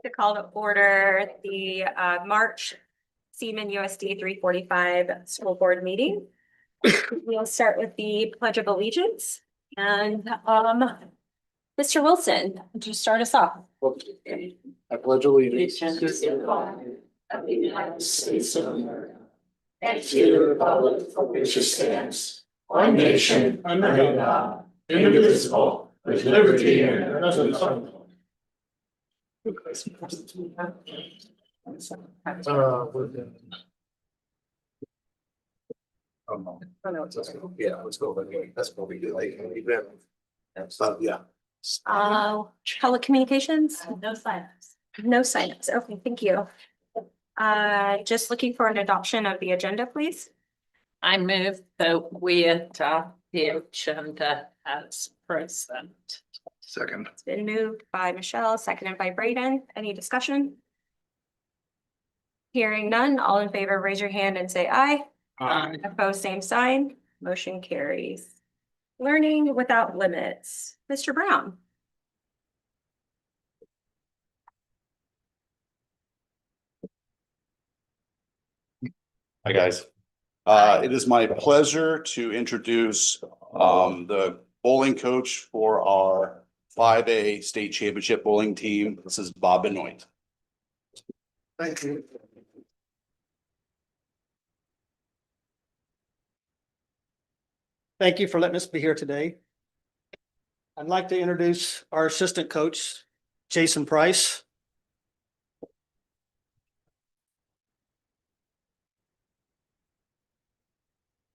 To call to order the March Seaman USD 345 school board meeting. We'll start with the Pledge of Allegiance and Mr. Wilson, would you start us off? I pledge allegiance to the flag of the United States of America and to the republic for which it stands, one nation under God, indivisible, with liberty and justice for all. Yeah, let's go. That's what we do. Yeah. Telecommunications? No silence. No signups. Okay, thank you. Just looking for an adoption of the agenda, please. I move that we adopt the agenda as present. Second. It's been moved by Michelle, seconded by Brayden. Any discussion? Hearing none, all in favor, raise your hand and say aye. Aye. Opposed, same sign. Motion carries. Learning without limits. Mr. Brown. Hi, guys. It is my pleasure to introduce the bowling coach for our 5A state championship bowling team. This is Bob Benoit. Thank you. Thank you for letting us be here today. I'd like to introduce our assistant coach, Jason Price.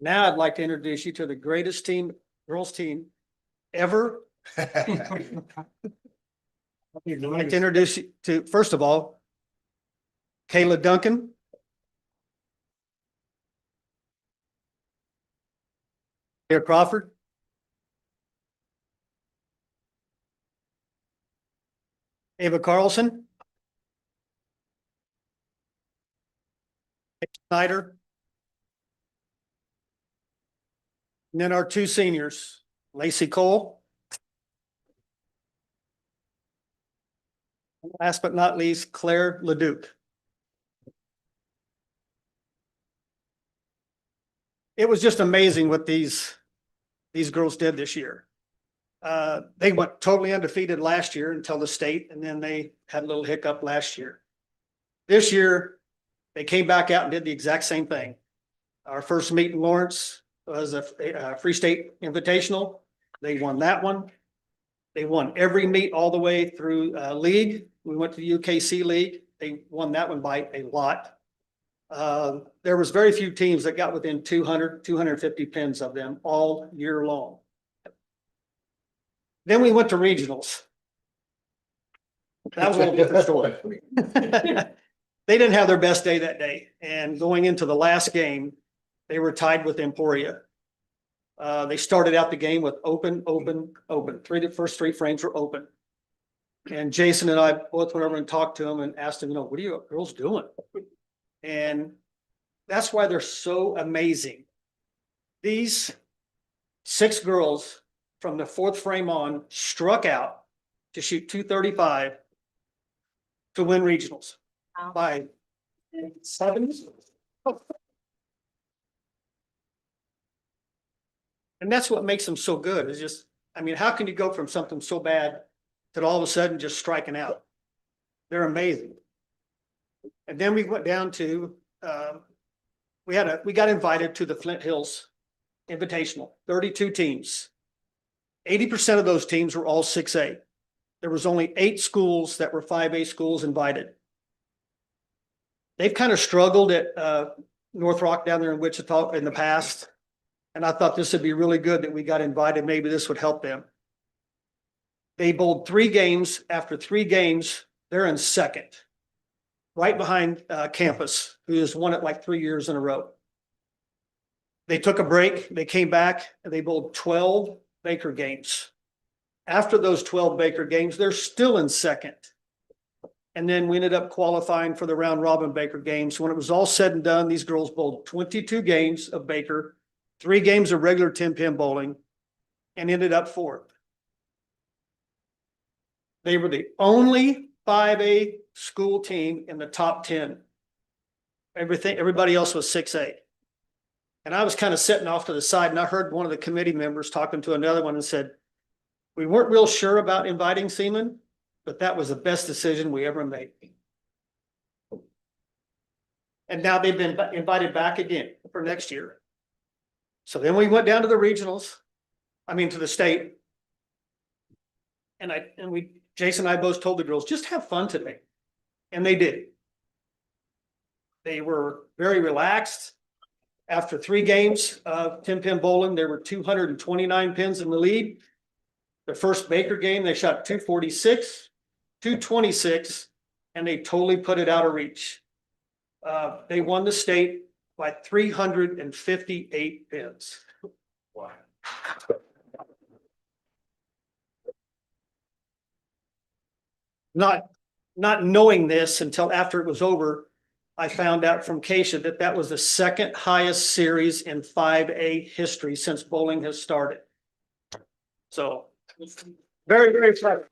Now I'd like to introduce you to the greatest team, girls team ever. I'd like to introduce you to, first of all, Kayla Duncan. Here, Crawford. Ava Carlson. Snyder. And then our two seniors, Lacey Cole. And last but not least, Claire Leduc. It was just amazing what these girls did this year. They went totally undefeated last year until the state, and then they had a little hiccup last year. This year, they came back out and did the exact same thing. Our first meet in Lawrence was a Free State Invitational. They won that one. They won every meet all the way through league. We went to the UKC League. They won that one by a lot. There was very few teams that got within 200, 250 pins of them all year long. Then we went to regionals. That was a little different story. They didn't have their best day that day. And going into the last game, they were tied with Emporia. They started out the game with open, open, open. The first three frames were open. And Jason and I both went over and talked to them and asked them, what are you girls doing? And that's why they're so amazing. These 6 girls from the 4th frame on struck out to shoot 235 to win regionals. Wow. By 7. And that's what makes them so good. Is just, how can you go from something so bad to all of a sudden just striking out? They're amazing. And then we went down to, we got invited to the Flint Hills Invitational, 32 teams. 80% of those teams were all 6A. There was only 8 schools that were 5A schools invited. They've kind of struggled at North Rock down there in Wichita in the past. And I thought this would be really good that we got invited. Maybe this would help them. They bowled 3 games. After 3 games, they're in second, right behind Campus, who has won it like 3 years in a row. They took a break. They came back and they bowled 12 Baker games. After those 12 Baker games, they're still in second. And then we ended up qualifying for the round robin Baker games. When it was all said and done, these girls bowled 22 games of Baker, 3 games of regular 10-pin bowling, and ended up 4th. They were the only 5A school team in the top 10. Everybody else was 6A. And I was kind of sitting off to the side and I heard one of the committee members talking to another one and said, we weren't real sure about inviting Seaman, but that was the best decision we ever made. And now they've been invited back again for next year. So then we went down to the regionals, to the state. And Jason and I both told the girls, just have fun today. And they did. They were very relaxed. After 3 games of 10-pin bowling, there were 229 pins in the lead. The first Baker game, they shot 246, 226, and they totally put it out of reach. They won the state by 358 pins. Wow. Not knowing this until after it was over, I found out from Keisha that that was the second highest series in 5A history since bowling has started. So very, very proud.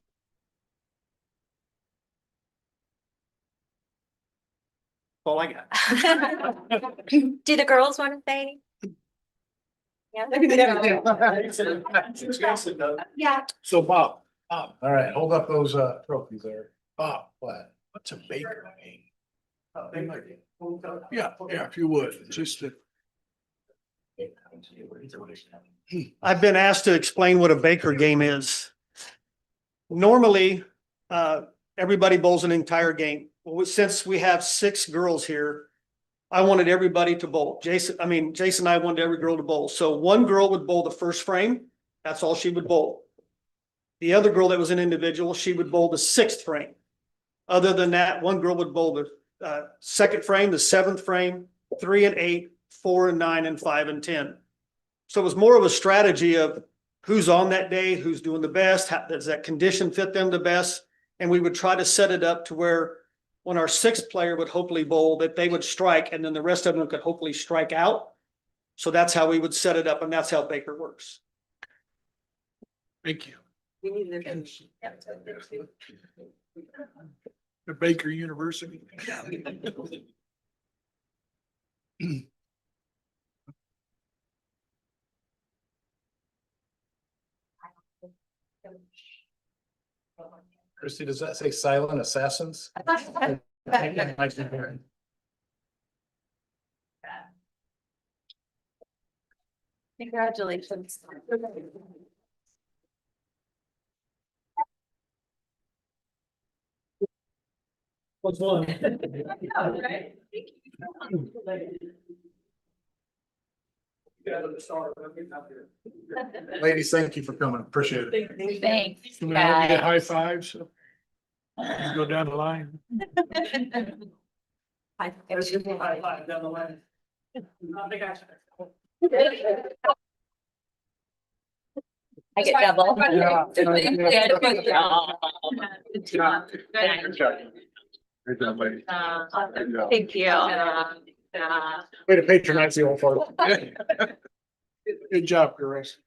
All I got. Do the girls want to say? Yeah. So Bob, all right, hold up those trophies there. Bob, what's a Baker game? Yeah, if you would, just to. I've been asked to explain what a Baker game is. Normally, everybody bowls an entire game. Well, since we have 6 girls here, I wanted everybody to bowl. Jason and I wanted every girl to bowl. So one girl would bowl the first frame. That's all she would bowl. The other girl that was an individual, she would bowl the 6th frame. Other than that, one girl would bowl the 2nd frame, the 7th frame, 3 and 8, 4 and 9, and 5 and 10. So it was more of a strategy of who's on that day, who's doing the best, how does that condition fit them the best? And we would try to set it up to where when our 6th player would hopefully bowl, that they would strike and then the rest of them could hopefully strike out. So that's how we would set it up, and that's how Baker works. Thank you. The Baker University. Christy, does that say silent assassins? Congratulations. What's one? Ladies, thank you for coming. Appreciate it. Thanks, Can we all get guys. high fives? Go down the line. Let's give them a high five down the line. I get double. Yeah. Good job. Good job. Good job, lady. Thank you. Way to patronize the old folks. Good job, girls.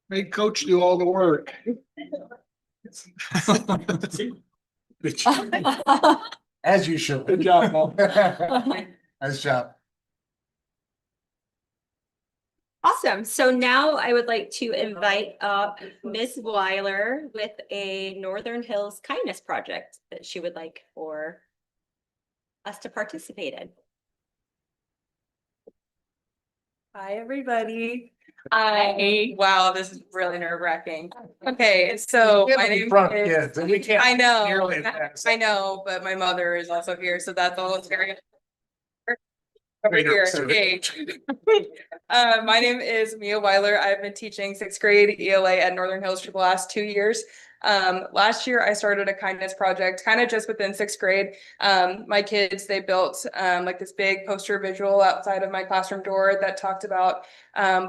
Make coach do all the work. Good job. As you should. Good job, Paul. Nice job. Awesome. So now I would like to invite up Ms. Weiler with a Northern Hills Kindness Project that she would like for us to participate in. Hi, everybody. Hi. Wow, this is really nerve wracking. Okay, so my name is, Kids, and we can't. I know, nearly as fast. I know, but my mother is also here, so that's all scary. Over Wait, here, so- yay. My name is Mia Weiler. I've been teaching 6th grade ELA at Northern Hills for the last 2 years. Last year I started a kindness project, kind of just within 6th grade. My kids, they built like this big poster visual outside of my classroom door that talked about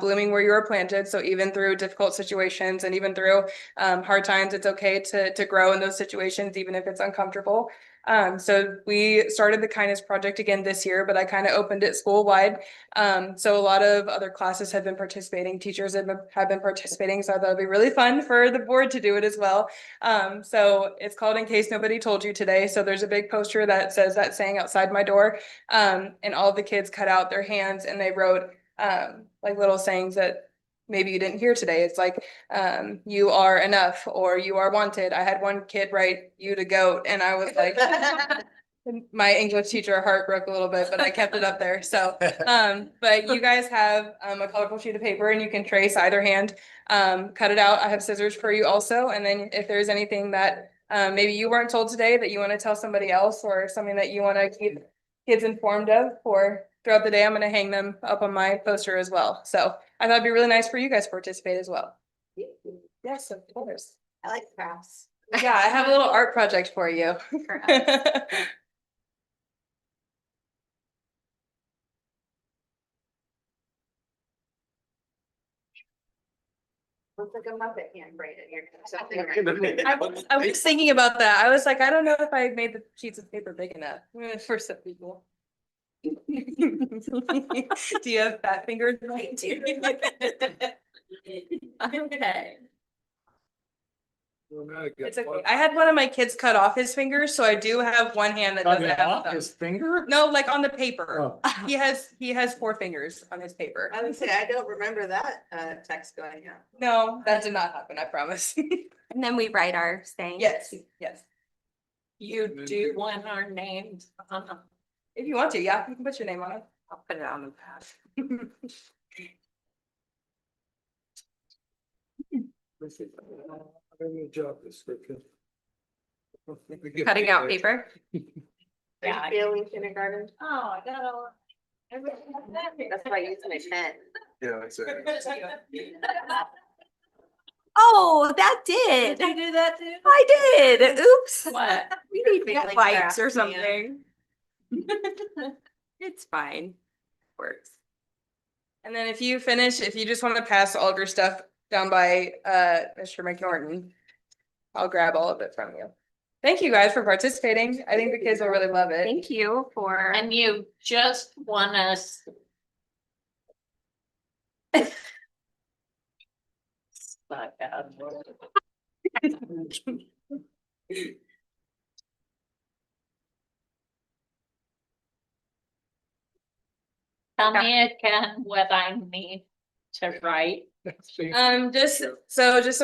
blooming where you are planted. So even through difficult situations and even through hard times, it's okay to grow in those situations, even if it's uncomfortable. So we started the kindness project again this year, but I kind of opened it school wide. So a lot of other classes have been participating, teachers have been participating, so I thought it'd be really fun for the board to do it as well. So it's called In Case Nobody Told You Today. So there's a big poster that says that saying outside my door. And all the kids cut out their hands and they wrote like little sayings that maybe you didn't hear today. It's like, you are enough or you are wanted. I had one kid write you to goat and I was like, my English teacher heart broke a little bit, but I kept it up there. So, but you guys have a colorful sheet of paper and you can trace either hand, cut it out. I have scissors for you also. And then if there's anything that maybe you weren't told today that you want to tell somebody else or something that you want to keep kids informed of for throughout the day, I'm going to hang them up on my poster as well. So I thought it'd be really nice for you guys to participate as well. Yes, of course. I like crafts. Yeah, I have a little art project for you. Looks like a Muppet hand braided here. I was thinking about that. I was like, I don't know if I made the sheets of paper big enough for some people. Do you have fat fingers? I do. Okay. It's okay. I had one of my kids cut off his fingers, so I do have one hand that doesn't have them. His finger? No, like on the paper. Oh. He has 4 fingers on his paper. I would say, I don't remember that text going out. No, that did not happen, I promise. And then we write our saying. Yes, yes. You do want our names on them. If you want to, yeah, you can put your name on it. I'll put it on the pad. Job description. Cutting out paper. Yeah. Are you failing kindergarten? Oh, I got all. That's why I use my pen. Yeah, that's it. Oh, that did. Did you do that too? I did. Oops. What? We need Perfectly wipes or crafty, something. It's fine. Works. And then if you finish, if you just want to pass all of your stuff down by Mr. McNorton, I'll grab all of it from you. Thank you guys for participating. I think the kids will really love it. Thank you for. And you just want us. Fuck out. Tell me again what I need to write. Just a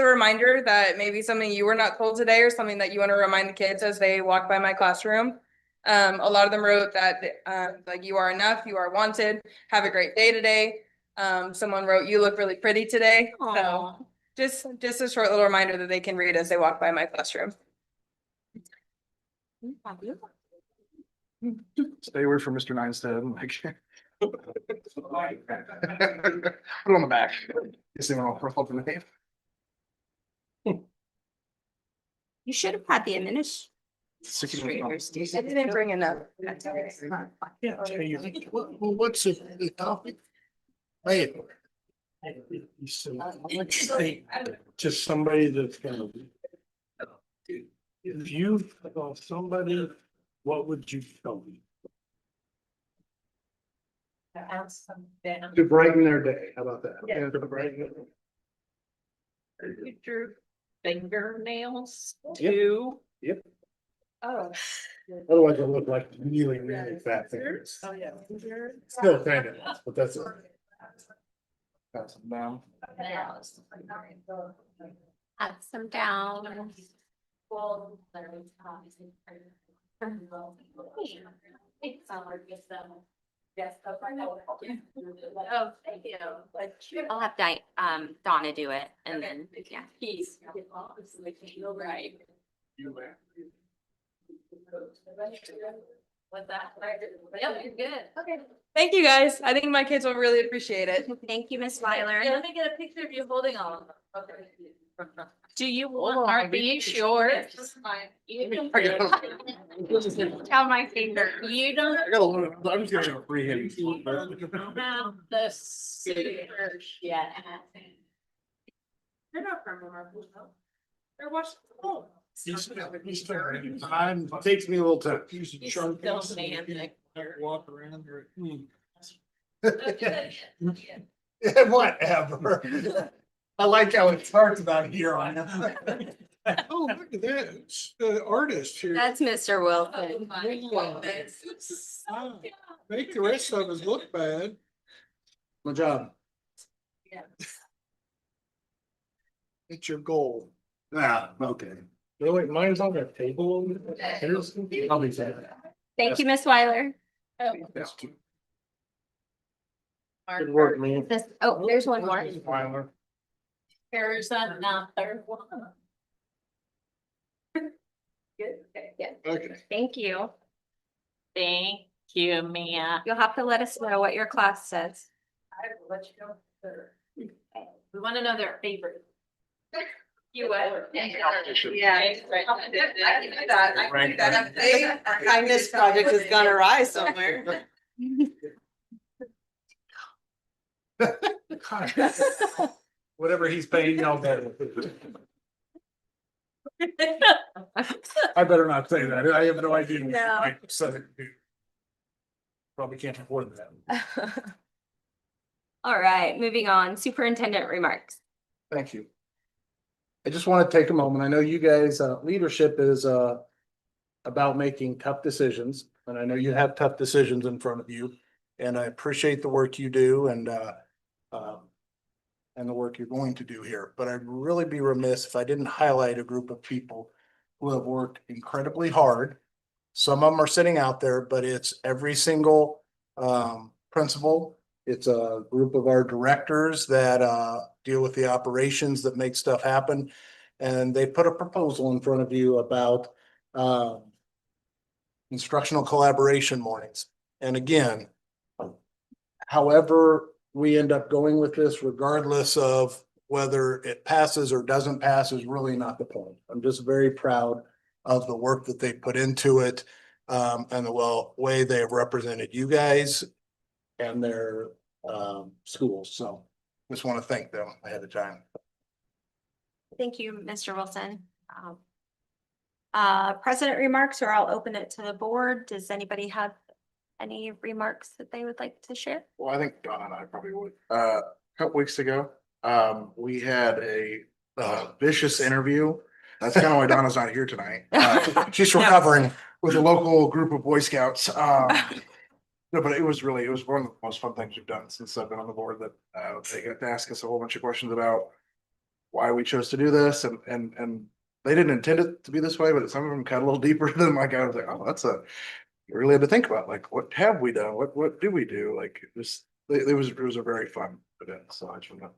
reminder that maybe something you were not told today or something that you want to remind the kids as they walk by my classroom. A lot of them wrote that like you are enough, you are wanted, have a great day today. Someone wrote you look really pretty today. So Aw. just a short little reminder that they can read as they walk by my classroom. Stay away from Mr. Ninestead. Like. Put it on the back. You see when I'll roll the name. You should have had the Administrators. I didn't bring enough. Yeah, tell you. Well, what's the topic? Hey. You said, let's say, just somebody that's gonna. If you saw somebody, what would you tell me? Ask them down. To brighten their day, how about that? Yeah, to brighten it. You drew fingernails Yep. too. Yep, Oh. otherwise it'll look like really, really fat fingers. Oh, yeah. Still kind of, but that's it. Pass them down. Add some down. Oh, thank you. I'll have Donna do it and then, yeah. He's. Right. What's that? Yep, you're good. Okay. Thank you guys. I think my kids will really appreciate it. Thank you, Miss Weiler. Let me get a picture of you holding all of them. Okay. Do you Hold want, on, are these yours? You I got Tell my finger. You don't a little, I'm just gonna free him. have the stickers yet. They're not from Marvel. They're Washington. Takes me a little time. Still manic. Walk around or. Whatever. I like how it starts about here on. Oh, look at that, it's the artist here. That's Mr. Wilson. Make the rest of us look bad. My job. It's your goal. Ah, okay. Really, mine's on that table over there. Here's- I'll be sad. Thank you, Miss Weiler. That's too- Mark, Good work, man. This, oh, there's one more. Weiler. there's another one. Good, yeah, Okay. thank you. Thank you, Mia. You'll have to let us know what your class says. I will let you know. We want to know their favorite. You would. Yeah. I can do that. I can do that. Hey, our kindness project is gonna rise somewhere. Whatever he's paying, y'all better. I better not say that. I have no idea. No. I said it. Probably can't afford that. All right, moving on, superintendent remarks. Thank you. I just want to take a moment. I know you guys, leadership is, about making tough decisions. And I know you have tough decisions in front of you. And I appreciate the work you do and the work you're going to do here. But I'd really be remiss if I didn't highlight a group of people who have worked incredibly hard. Some of them are sitting out there, but it's every single principal. It's a group of our directors that deal with the operations that make stuff happen. And they put a proposal in front of you about instructional collaboration mornings. And again, however we end up going with this, regardless of whether it passes or doesn't pass, is really not the point. I'm just very proud of the work that they put into it, and the way they have represented you guys and their schools. So just want to thank them ahead of time. Thank you, Mr. Wilson. President remarks, or I'll open it to the board. Does anybody have any remarks that they would like to share? Well, I think Donna and I probably would. A couple weeks ago, we had a vicious interview. That's kind of why Donna's not here tonight. She's recovering with a local group of Boy Scouts. No, but it was one of the most fun things we've done since I've been on the board. That they got to ask us a whole bunch of questions about why we chose to do this, and they didn't intend it to be this way, but some of them got a little deeper than like I was like, oh, you really had to think about, like, what have we done? What do we do? Like, it was a very fun event. So I just want to,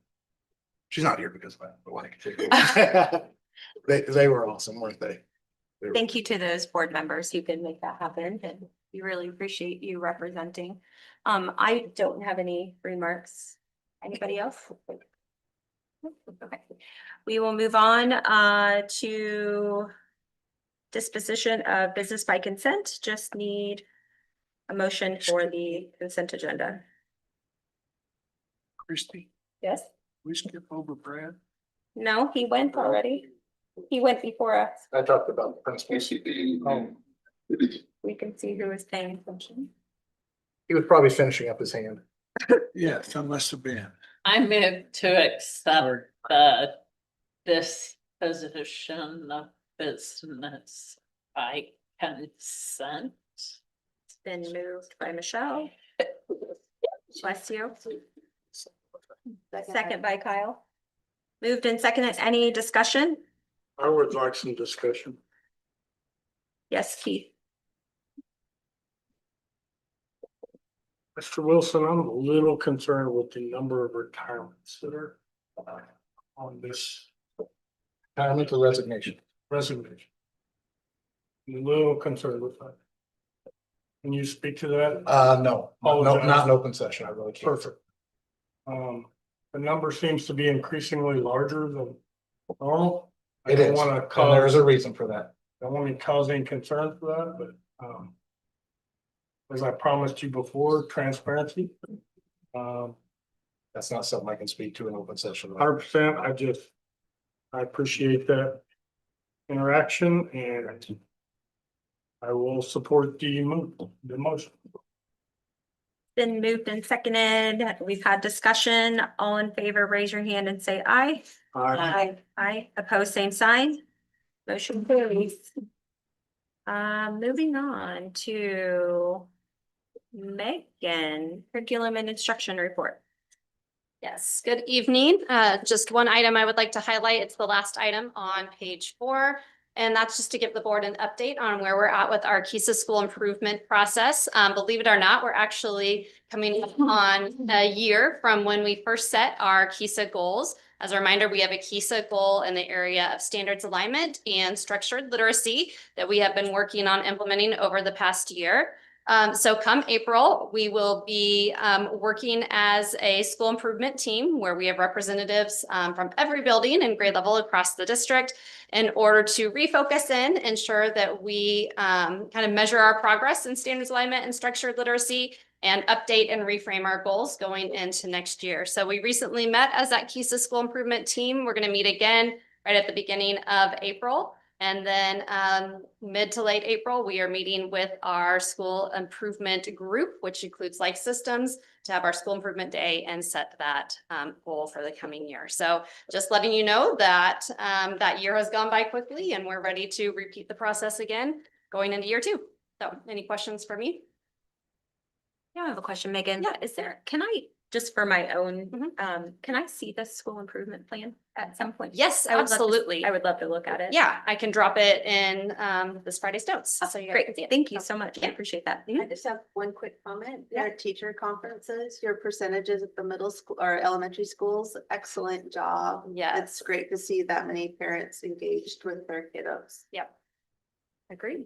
she's not here because of that, but like, they were awesome, weren't they? Thank you to those board members who can make that happen, and we really appreciate you representing. I don't have any remarks. Anybody else? Okay, we will move on to disposition of business by consent. Just need a motion for the consent agenda. Christie, Yes? we skip over Brad. No, he went already. He went before us. I talked about the principals. Oh, We can see who is paying attention. he was probably finishing up his hand. Yes, that must have been. I move to accept the disposition of business by consent. It's been moved by Michelle. Bless you. Second by Kyle. Moved and seconded. Any discussion? I would like some discussion. Yes, Keith. Mr. Wilson, I'm a little concerned with the number of retirements that are on this. Retirement or resignation? Resignation. I'm a little concerned with that. Can you speak to that? No, not in open session, I really can't. Perfect. The number seems to be increasingly larger than normal. It is, and there's a reason for that. Don't want to cause any concern for that, but as I promised you before, transparency. That's not something I can speak to in open session. 100%, I appreciate that. interaction and I will support the motion. Been moved and seconded. We've had discussion. All in favor, raise your hand and say aye. Aye. Aye. Opposed, same sign. Motion carries. Moving on to Megan, curriculum and instruction report. Yes, good evening. Just one item I would like to highlight. It's the last item on page 4. And that's just to give the board an update on where we're at with our KISA school improvement process. Believe it or not, we're actually coming up on a year from when we first set our KISA goals. As a reminder, we have a KISA goal in the area of standards alignment and structured literacy that we have been working on implementing over the past year. So come April, we will be working as a school improvement team where we have representatives from every building and grade level across the district in order to refocus in, ensure that we kind of measure our progress in standards alignment and structured literacy and update and reframe our goals going into next year. So we recently met as that KISA school improvement team. We're going to meet again right at the beginning of April. And then mid to late April, we are meeting with our school improvement group, which includes life systems, to have our school improvement day and set that goal for the coming year. So just letting you know that that year has gone by quickly and we're ready to repeat the process again going into year 2. So any questions for me? Yeah, I have a question, Megan. Yeah. Is there, can I, just for my own, can I see the school improvement plan at some point? Yes, I would love to- absolutely. I would love to look at it. Yeah, I can drop it in this Friday's notes. Oh, So you guys great. can see it. Thank you so much. I Yeah. appreciate that. I just have one quick comment. Yeah. Your teacher conferences, your percentages at the middle school or elementary schools, excellent job. Yes. It's great to see that many parents engaged with their kiddos. Yep. Agreed.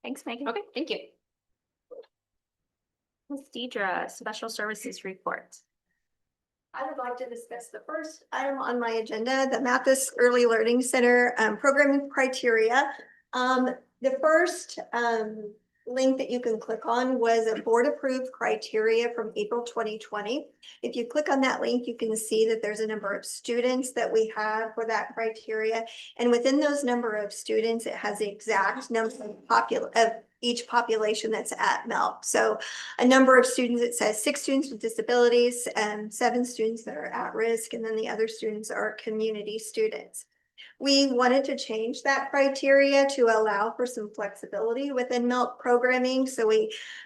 Thanks, Megan. Okay, thank you. Ms. Deidre, special services report. I would like to discuss the first item on my agenda, the Mathis Early Learning Center programming criteria. The first link that you can click on was a board approved criteria from April 2020. If you click on that link, you can see that there's a number of students that we have for that criteria. And within those number of students, it has the exact number of each population that's at MELC. So a number of students, it says 6 students with disabilities and 7 students that are at risk. And then the other students are community students. We wanted to change that criteria to allow for some flexibility within MELC programming. So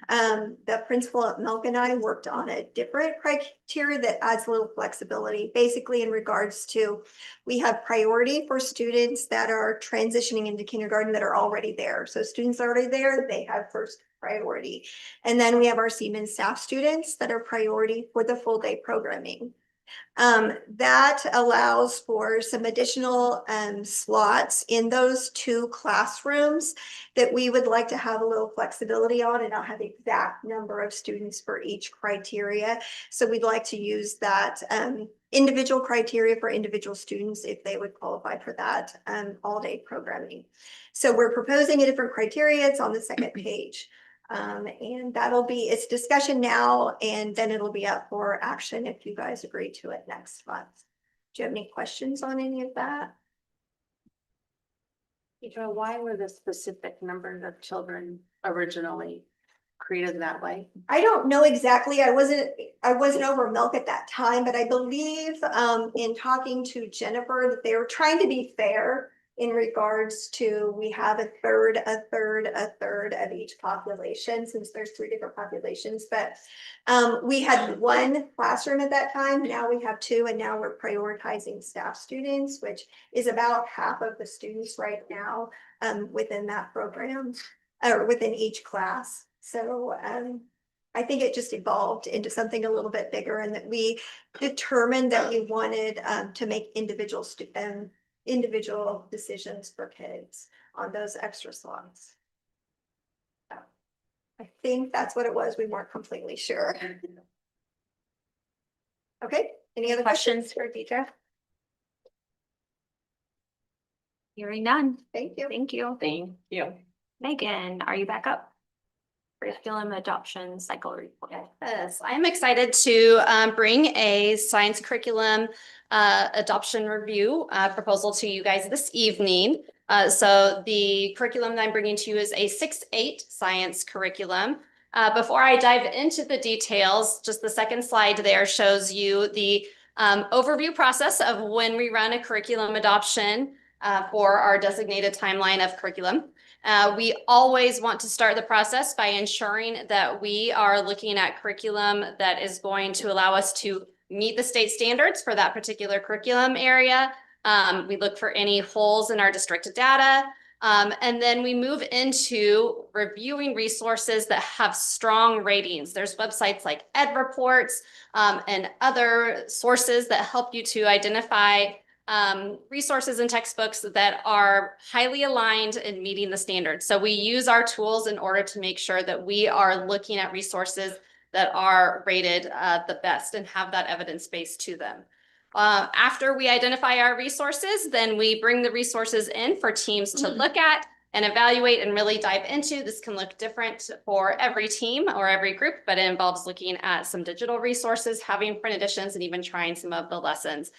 the principal at MELC and I worked on a different criteria that adds a little flexibility, basically in regards to, we have priority for students that are transitioning into kindergarten that are already there. So students already there, they have first priority. And then we have our Siemens staff students that are priority for the full day programming. That allows for some additional slots in those 2 classrooms that we would like to have a little flexibility on and not have the exact number of students for each criteria. So we'd like to use that individual criteria for individual students if they would qualify for that all day programming. So we're proposing a different criteria. It's on the second page. And that'll be, it's discussion now, and then it'll be up for action if you guys agree to it next month. Do you have any questions on any of that? Deidre, why were the specific number of children originally created that way? I don't know exactly. I wasn't over MELC at that time, but I believe in talking to Jennifer that they were trying to be fair in regards to, we have a third of each population, since there's 3 different populations. But we had 1 classroom at that time. Now we have 2, and now we're prioritizing staff students, which is about half of the students right now within that program or within each class. So I think it just evolved into something a little bit bigger, and that we determined that we wanted to make individual decisions for kids on those extra slots. So, I think that's what it was. We weren't completely sure. Okay, any other questions? Questions for Deidre? Hearing none. Thank you. Thank you. Thank you. Megan, are you back up? curriculum adoption cycle report. Yes, I'm excited to bring a science curriculum adoption review proposal to you guys this evening. So the curriculum that I'm bringing to you is a 6-8 science curriculum. Before I dive into the details, just the second slide there shows you the overview process of when we run a curriculum adoption for our designated timeline of curriculum. We always want to start the process by ensuring that we are looking at curriculum that is going to allow us to meet the state standards for that particular curriculum area. We look for any holes in our district data. And then we move into reviewing resources that have strong ratings. There's websites like Ed Reports and other sources that help you to identify resources and textbooks that are highly aligned in meeting the standards. So we use our tools in order to make sure that we are looking at resources that are rated the best and have that evidence base to them. After we identify our resources, then we bring the resources in for teams to look at and evaluate and really dive into. This can look different for every team or every group, but it involves looking at some digital resources, having print editions, and even trying some of the lessons.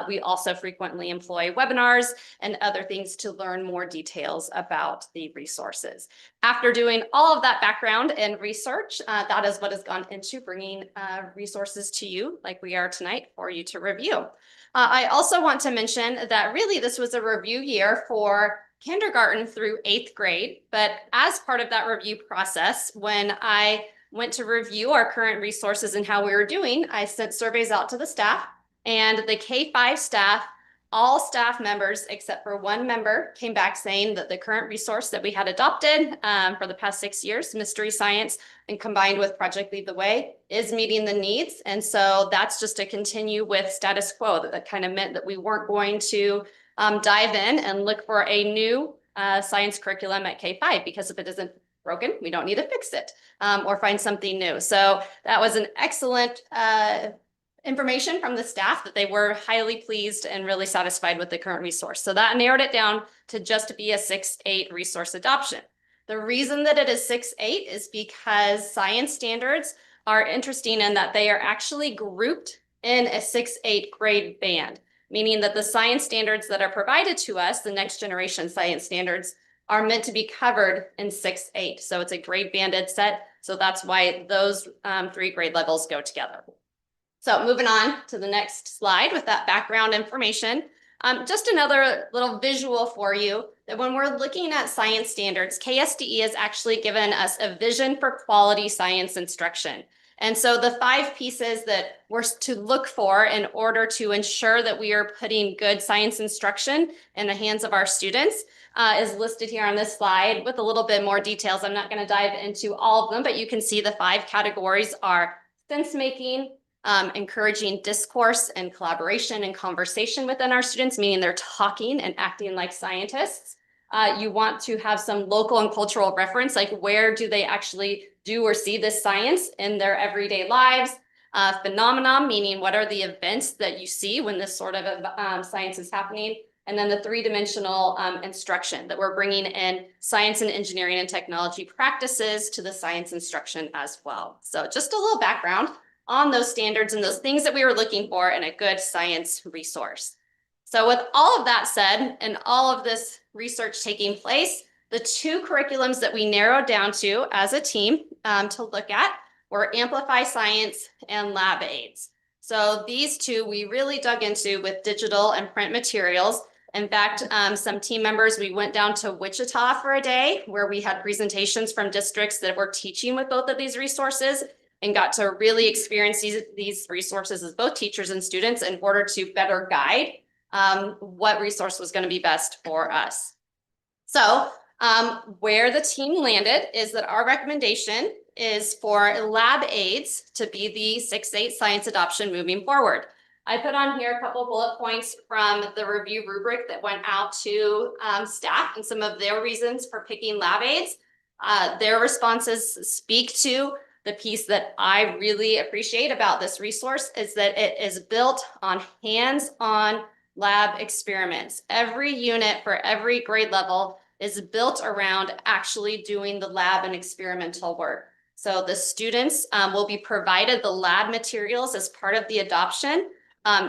We also frequently employ webinars and other things to learn more details about the resources. After doing all of that background and research, that is what has gone into bringing resources to you like we are tonight for you to review. I also want to mention that really this was a review year for kindergarten through 8th grade, but as part of that review process, when I went to review our current resources and how we were doing, I sent surveys out to the staff, and the K-5 staff, all staff members except for one member came back saying that the current resource that we had adopted for the past 6 years, Mystery Science, and combined with Project Lead the Way, is meeting the needs. And so that's just to continue with status quo. That kind of meant that we weren't going to dive in and look for a new science curriculum at K-5, because if it isn't broken, we don't need to fix it or find something new. So that was an excellent information from the staff that they were highly pleased and really satisfied with the current resource. So that narrowed it down to just be a 6-8 resource adoption. The reason that it is 6-8 is because science standards are interesting in that they are actually grouped in a 6-8 grade band, meaning that the science standards that are provided to us, the next generation science standards, are meant to be covered in 6-8. So it's a grade banded set. So that's why those 3 grade levels go together. So moving on to the next slide with that background information. Just another little visual for you that when we're looking at science standards, KSDE has actually given us a vision for quality science instruction. And so the 5 pieces that we're to look for in order to ensure that we are putting good science instruction in the hands of our students is listed here on this slide with a little bit more details. I'm not going to dive into all of them, but you can see the 5 categories are sense making, encouraging discourse and collaboration and conversation within our students, meaning they're talking and acting like scientists. You want to have some local and cultural reference, like where do they actually do or see this science in their everyday lives. Phenomenon, meaning what are the events that you see when this sort of science is happening. And then the 3-dimensional instruction that we're bringing in science and engineering and technology practices to the science instruction as well. So just a little background on those standards and those things that we were looking for in a good science resource. So with all of that said, and all of this research taking place, the 2 curriculums that we narrowed down to as a team to look at were Amplify Science and Lab Aids. So these 2 we really dug into with digital and print materials. In fact, some team members, we went down to Wichita for a day where we had presentations from districts that were teaching with both of these resources and got to really experience these resources as both teachers and students in order to better guide what resource was going to be best for us. So where the team landed is that our recommendation is for lab aids to be the 6-8 science adoption moving forward. I put on here a couple bullet points from the review rubric that went out to staff and some of their reasons for picking lab aids. Their responses speak to the piece that I really appreciate about this resource is that it is built on hands-on lab experiments. Every unit for every grade level is built around actually doing the lab and experimental work. So the students will be provided the lab materials as part of the adoption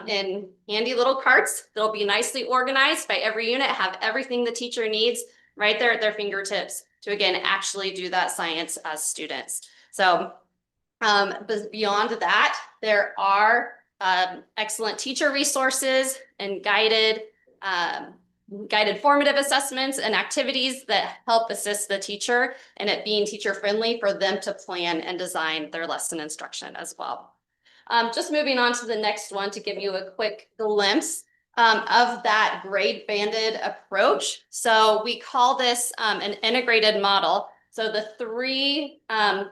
in handy little carts. They'll be nicely organized by every unit, have everything the teacher needs right there at their fingertips to, again, actually do that science as students. So but beyond that, there are excellent teacher resources and guided formative assessments and activities that help assist the teacher and it being teacher friendly for them to plan and design their lesson instruction as well. Just moving on to the next one to give you a quick glimpse of that grade banded approach. So we call this an integrated model. So the three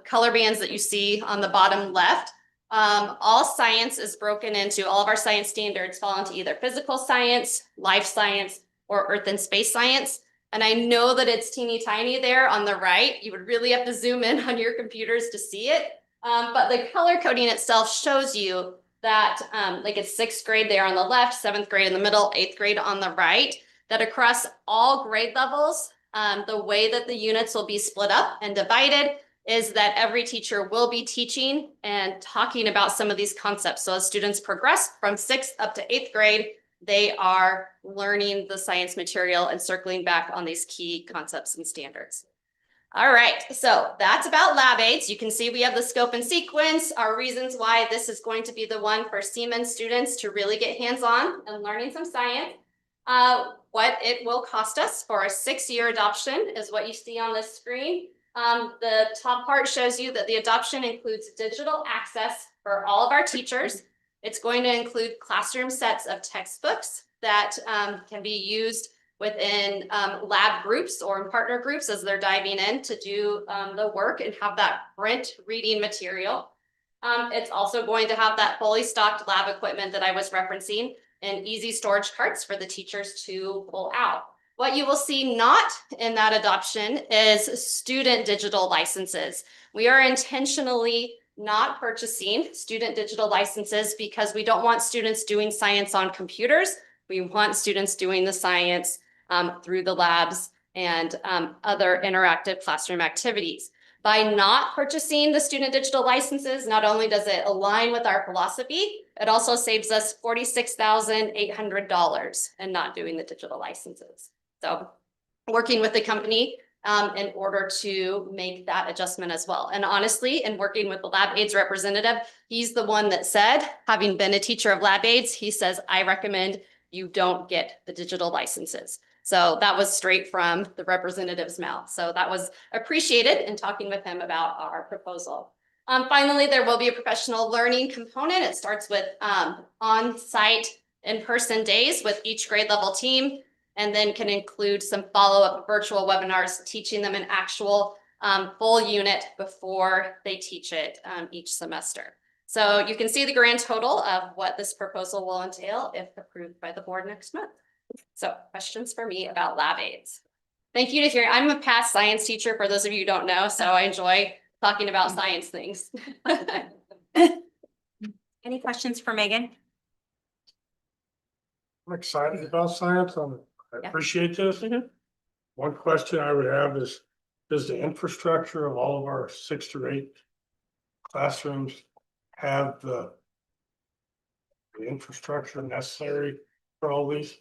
color bands that you see on the bottom left, all science is broken into, all of our science standards fall into either physical science, life science, or earth and space science. And I know that it's teeny tiny there on the right. You would really have to zoom in on your computers to see it. But the color coding itself shows you that like it's 6th grade there on the left, 7th grade in the middle, 8th grade on the right, that across all grade levels, the way that the units will be split up and divided is that every teacher will be teaching and talking about some of these concepts. So as students progress from 6th up to 8th grade, they are learning the science material and circling back on these key concepts and standards. All right, so that's about lab aids. You can see we have the scope and sequence, our reasons why this is going to be the one for Siemens students to really get hands-on and learning some science. What it will cost us for a 6-year adoption is what you see on this screen. The top part shows you that the adoption includes digital access for all of our teachers. It's going to include classroom sets of textbooks that can be used within lab groups or in partner groups as they're diving in to do the work and have that print reading material. It's also going to have that fully stocked lab equipment that I was referencing and easy storage carts for the teachers to pull out. What you will see not in that adoption is student digital licenses. We are intentionally not purchasing student digital licenses because we don't want students doing science on computers. We want students doing the science through the labs and other interactive classroom activities. By not purchasing the student digital licenses, not only does it align with our philosophy, it also saves us $46,800 and not doing the digital licenses. So working with the company in order to make that adjustment as well. And honestly, in working with the lab aids representative, he's the one that said, having been a teacher of lab aids, he says, I recommend you don't get the digital licenses. So that was straight from the representative's mouth. So that was appreciated in talking with him about our proposal. Finally, there will be a professional learning component. It starts with on-site in-person days with each grade level team, and then can include some follow-up virtual webinars, teaching them an actual full unit before they teach it each semester. So you can see the grand total of what this proposal will entail if approved by the board next month. So questions for me about lab aids? Thank you to hearing. I'm a past science teacher for those of you who don't know, so I enjoy talking about science things. Any questions for Megan? I'm excited about science. I Yeah. appreciate this. One question I would have is, does the infrastructure of all of our 6 to 8 classrooms have the infrastructure necessary for all these?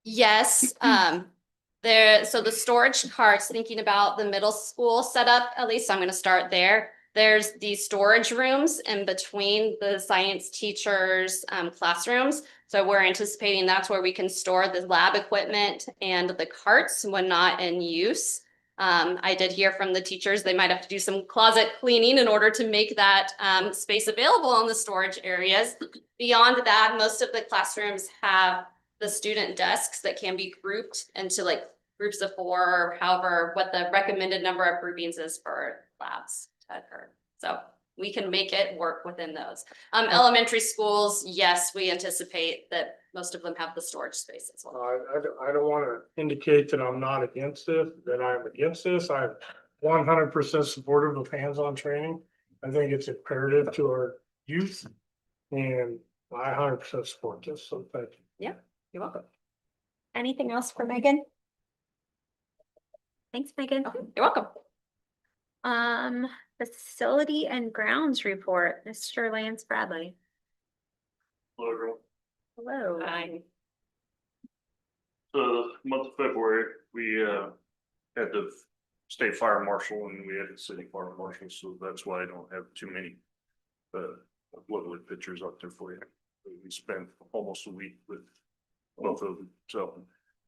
Yes, so the storage carts, thinking about the middle school setup, at least I'm going to start there. There's the storage rooms in between the science teachers' classrooms. So we're anticipating that's where we can store the lab equipment and the carts when not in use. I did hear from the teachers, they might have to do some closet cleaning in order to make that space available in the storage areas. Beyond that, most of the classrooms have the student desks that can be grouped into like groups of 4 or however what the recommended number of groupings is for labs to occur. So we can make it work within those. Elementary schools, yes, we anticipate that most of them have the storage space as well. I don't want to indicate that I'm not against this, that I'm against this. I'm 100% supportive of hands-on training. I think it's imperative to our youth, and I 100% support this, so thank you. Yeah, you're welcome. Anything else for Megan? Thanks, Megan. You're welcome. Facility and grounds report, Mr. Lance Bradley. Hello, everyone. Hello. Hi. So month of February, we had the state fire marshal and we had the city fire marshal, so that's why I don't have too many lovely pictures up there for you. We spent almost a week with both of them, so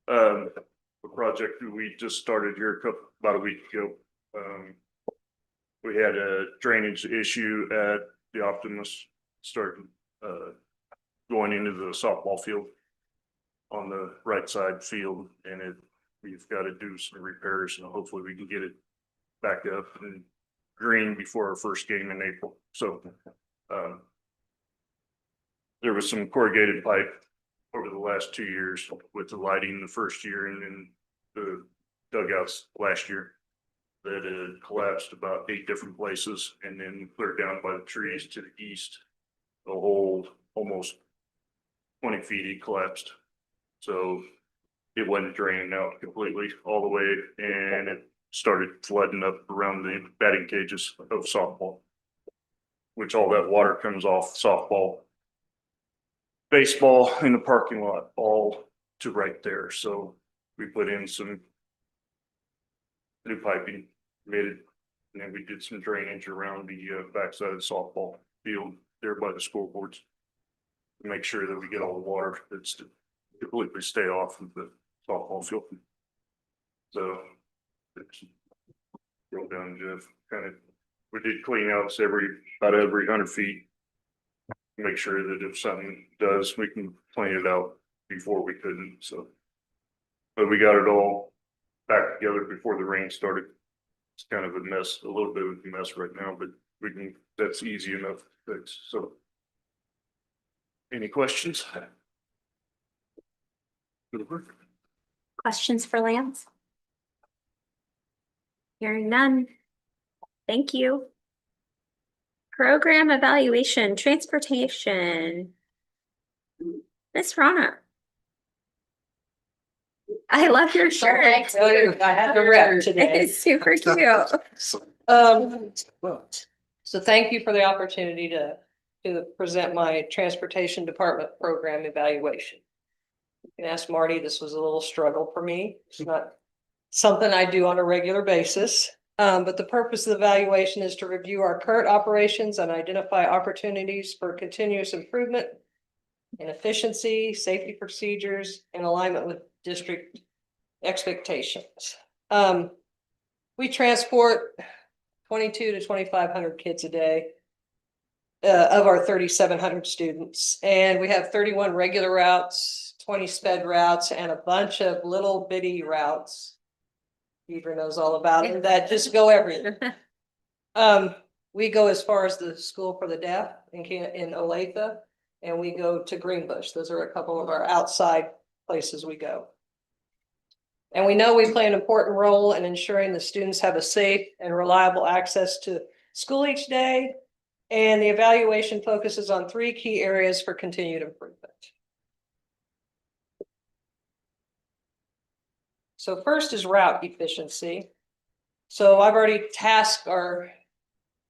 the project we just started here about a week ago. We had a drainage issue at the Optimus, started going into the softball field on the right side field, and we've got to do some repairs, and hopefully we can get it back up and green before our first game in April. So there was some corrugated pipe over the last 2 years with the lighting the first year and then the dugouts last year that had collapsed about 8 different places, and then clear down by the trees to the east. The whole almost 20 feet it collapsed. So it wasn't draining out completely all the way, and it started flooding up around the batting cages of softball, which all that water comes off softball, baseball in the parking lot, all to right there. So we put in some new piping, made it, and then we did some drainage around the backside of the softball field there by the scoreboards to make sure that we get all the water that's to completely stay off of the softball field. So roll down, Jeff. We did clean outs about every 100 feet. Make sure that if something does, we can clean it out before we couldn't. So, but we got it all back together before the rain started. It's kind of a mess, a little bit of a mess right now, but that's easy enough to fix. So, any questions? Good work. Questions for Lance? Hearing none. Thank you. Program evaluation, transportation. Miss Rana. I love your shirt. I had to rep today. It's super cute. So thank you for the opportunity to present my transportation department program evaluation. You can ask Marty, this was a little struggle for me. It's not something I do on a regular basis. But the purpose of the evaluation is to review our current operations and identify opportunities for continuous improvement in efficiency, safety procedures, and alignment with district expectations. We transport 22 to 2,500 kids a day of our 3,700 students, and we have 31 regular routes, 20 sped routes, and a bunch of little bitty routes. Deidre knows all about them that just go everywhere. We go as far as the School for the Deaf in Olathe, and we go to Greenbush. Those are a couple of our outside places we go. And we know we play an important role in ensuring the students have a safe and reliable access to school each day. And the evaluation focuses on 3 key areas for continued improvement. So first is route efficiency. So I've already tasked our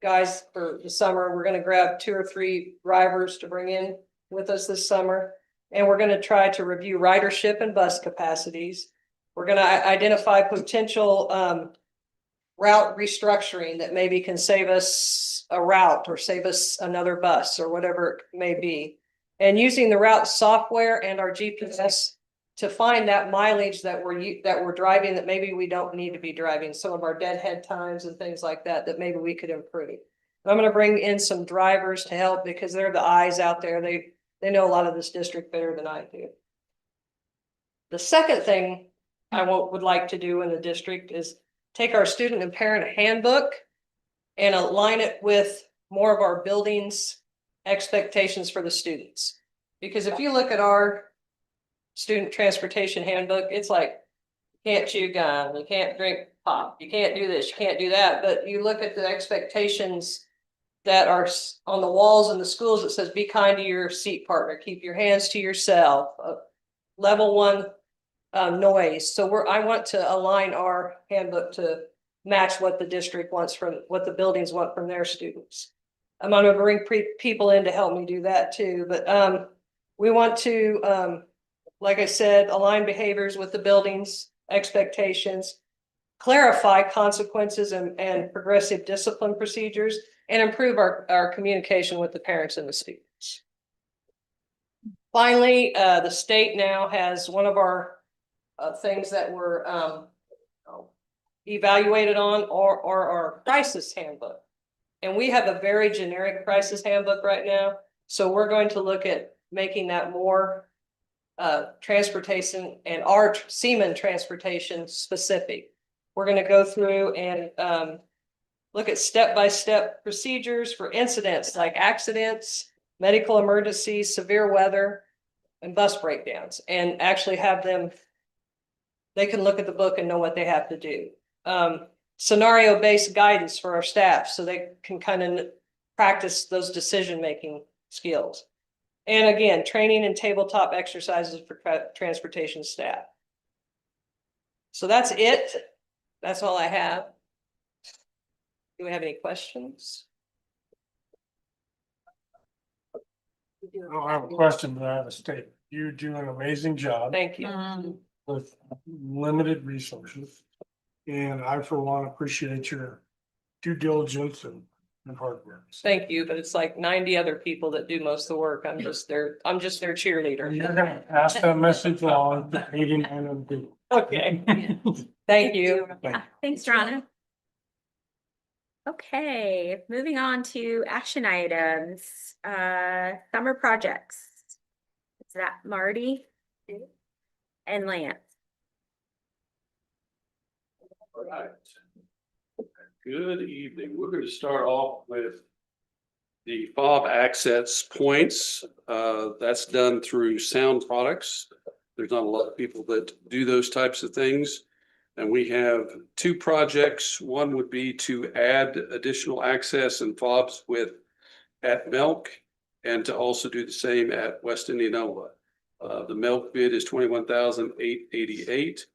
guys for the summer. We're going to grab 2 or 3 drivers to bring in with us this summer. And we're going to try to review ridership and bus capacities. We're going to identify potential route restructuring that maybe can save us a route or save us another bus or whatever it may be. And using the route software and our GPS to find that mileage that we're driving that maybe we don't need to be driving, some of our deadhead times and things like that maybe we could improve. And I'm going to bring in some drivers to help because they're the eyes out there. They know a lot of this district better than I do. The second thing I would like to do in the district is take our student and parent handbook and align it with more of our buildings expectations for the students. Because if you look at our student transportation handbook, it's like, you can't chew gum, you can't drink pop, you can't do this, you can't do that. But you look at the expectations that are on the walls in the schools, it says, be kind to your seat partner, keep your hands to yourself. Level 1 noise. So I want to align our handbook to match what the district wants from, what the buildings want from their students. I'm gonna bring people in to help me do that too, but we want to, like I said, align behaviors with the buildings, expectations, clarify consequences and progressive discipline procedures, and improve our communication with the parents and the students. Finally, the state now has one of our things that we're evaluated on or our crisis handbook. And we have a very generic crisis handbook right now. So we're going to look at making that more transportation and our Seaman transportation specific. We're going to go through and look at step-by-step procedures for incidents like accidents, medical emergencies, severe weather, and bus breakdowns, and actually have them, they can look at the book and know what they have to do. Scenario-based guidance for our staff so they can kind of practice those decision-making skills. And again, training and tabletop exercises for transportation staff. So that's it. That's all I have. Do we have any questions? I have a question that I have to state. You do an amazing job Thank you. with limited resources. And I, for one, appreciate your due diligence and hard work. Thank you, but it's like 90 other people that do most of the work. I'm just their cheerleader. You're gonna pass that message on to 89 other people. Okay. Thank you. Thanks, Rhonda. Okay, moving on to action items, summer projects. Is that Marty and Lance? All right. Good evening. We're going to start off with the fob access points. That's done through Sound Products. There's not a lot of people that do those types of things. And we have two projects. One would be to add additional access and fobs at Milk, and to also do the same at West Indianola. The Milk bid is $21,888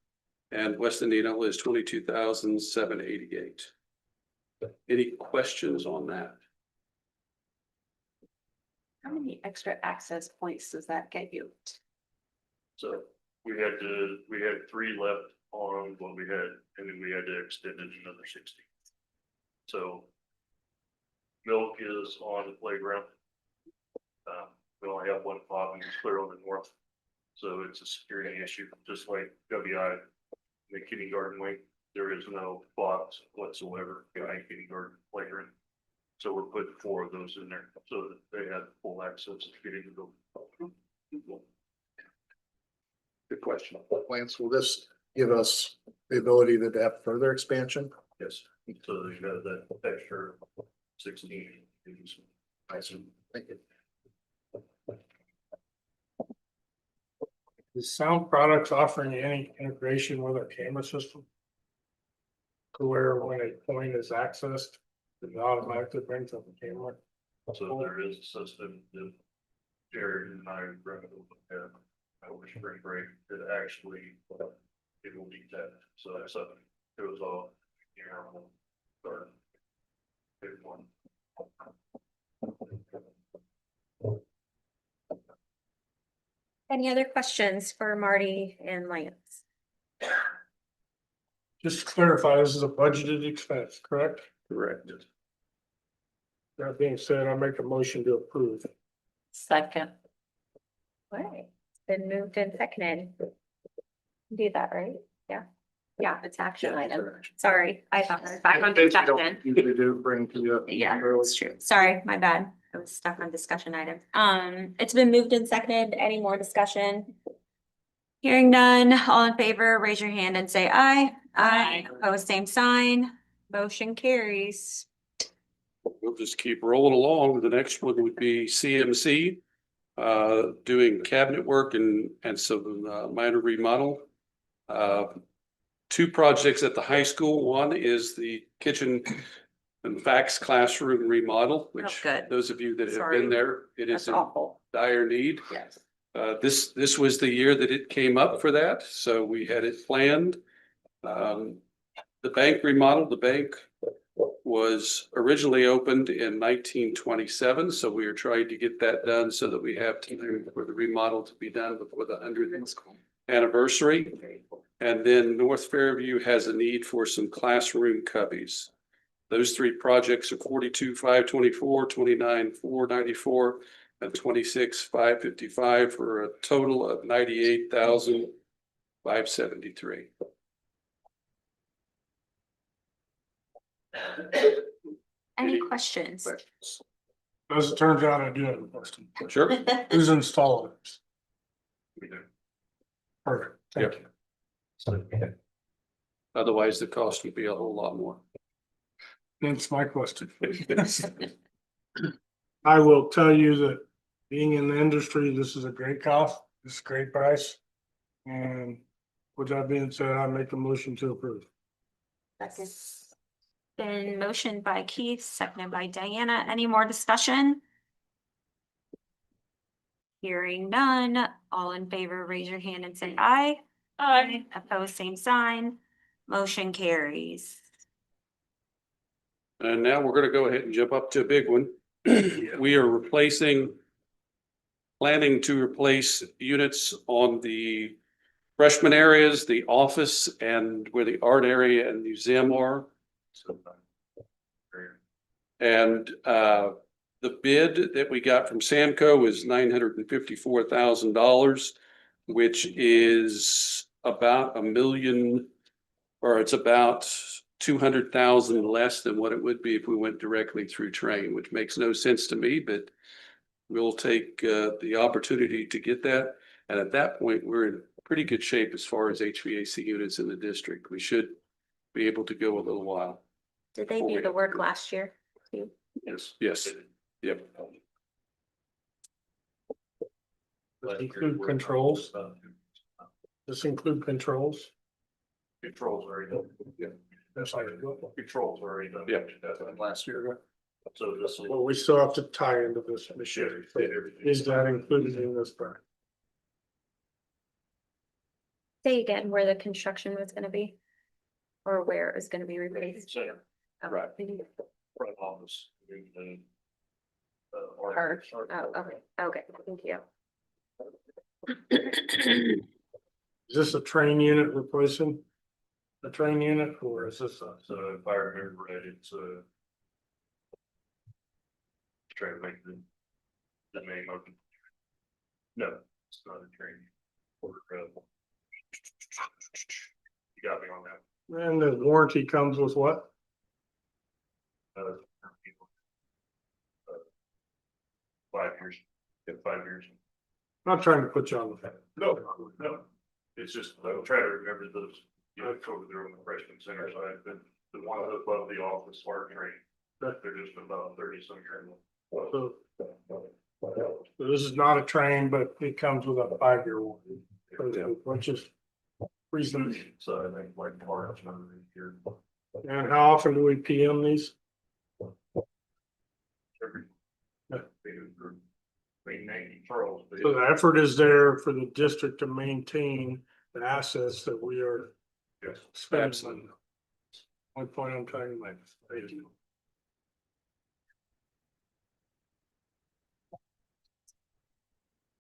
and West Indianola is $22,788. Any questions on that? How many extra access points does that get you? So we had 3 left on what we had, and then we had to extend it another 60. So Milk is on the playground. We only have one fob and it's clear on the north. So it's a security issue, just like WI, the kindergarten wing. There is no fobs whatsoever in a kindergarten playground. So we're putting 4 of those in there so that they have full access to get into the building. Good question. Lance, will this give us the ability to have further expansion? Yes, so you got that extra 16. I see. Thank you. Is Sound Products offering any integration with our camera system? To where when a point is accessed, it automatically brings up a camera? So there is a system that Jared and I have over spring break that actually it will detect. So that's it was all start. Big one. Any other questions for Marty and Lance? Just to clarify, this is a budgeted expense, correct? Correct. That being said, I make a motion to approve. Second. All right, it's been moved and seconded. Do that, right? Yeah. Yeah, it's action item. Sorry, I thought it was back on discussion. Usually do bring to you. Yeah, that's true. Sorry, my bad. I was stuck on discussion item. It's been moved and seconded. Any more discussion? Hearing none, all in favor, raise your hand and say aye. Aye. Opposed, same sign. Motion carries. We'll just keep rolling along. The next one would be CMC, doing cabinet work and some minor remodel. 2 projects at the high school. One is the kitchen and fax classroom remodel, which good. those of you that have Sorry. been there, it is That's in awful. dire need. Yes. This was the year that it came up for that, so we had it planned. The bank remodeled, the bank was originally opened in 1927, so we are trying to get that done so that we have time for the remodel to be done before the 100th anniversary. And then North Fairview has a need for some classroom cubbies. Those three projects are 42,524, 29,494, and 26,555 for a total of 98,573. Any questions? As it turns out, I do have a question. Sure. Who's installing this? We do. Perfect, thank Yep. you. Otherwise, the cost would be a whole lot more. That's my question. I will tell you that being in the industry, this is a great cost, this is a great price. And with that being said, I make a motion to approve. Been motioned by Keith, seconded by Diana. Any more discussion? Hearing none, all in favor, raise your hand and say aye. Aye. Opposed, same sign. Motion carries. And now we're gonna go ahead and jump up to a big one. We are planning to replace units on the freshman areas, the office, and where the art area and museum are. And the bid that we got from Samco is $954,000, which is about $1 million, or it's about 200,000 less than what it would be if we went directly through Train, which makes no sense to me, but we'll take the opportunity to get that. And at that point, we're in pretty good shape as far as HVAC units in the district. We should be able to go a little while. Did they do the work last year too? Yes, yes, yep. Does include controls? Does include controls? Controls already done. Yeah. That's like, Controls already done. Yeah. That's done last year. So this well, we still have to tie into this year. Is that included in this price? Say again where the construction was gonna be? Or where it was gonna be replaced? Right. front office. Or, oh, okay, okay, thank you. Is this a train unit replacing? A train unit, or is this a? So if I remember right, it's try to make the name of it. No, it's not a train. Or, you got me on that. And the warranty comes with what? 5 years. Yeah, 5 years. Not trying to put you on the fence. No, no. It's just, I'll try to remember those, you know, over there on the freshman center side, but the one above the office smart train. They're just about 30 some years. So this is not a train, but it comes with a 5-year warranty, which is reasonable. So I think like March, here. And how often do we PM these? Every. Maintaining Charles. So the effort is there for the district to maintain the assets that we are Yes. spending. One point I'm trying to make. Thank you.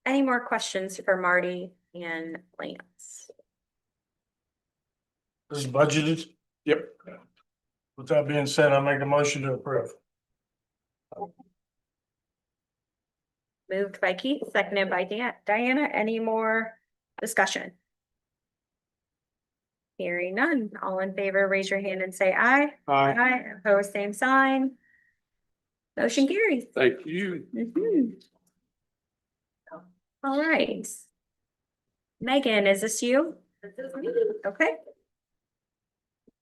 Any more questions for Marty and Lance? This is budgeted. Yep. With that being said, I make a motion to approve. Moved by Keith, seconded by Diana. Any more discussion? Hearing none. All in favor, raise your hand and say aye. Aye. Aye. Opposed, same sign. Motion carries. Thank you. All right. Megan, is this you? Okay.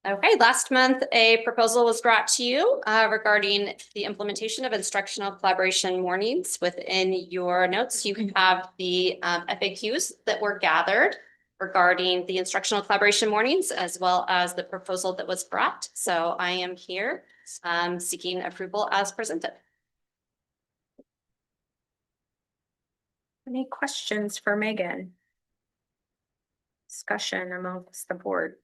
Okay, last month, a proposal was brought to you regarding the implementation of instructional collaboration mornings. Within your notes, you can have the FAQs that were gathered regarding the instructional collaboration mornings, as well as the proposal that was brought. So I am here seeking approval as presented. Any questions for Megan? Discussion amongst the board.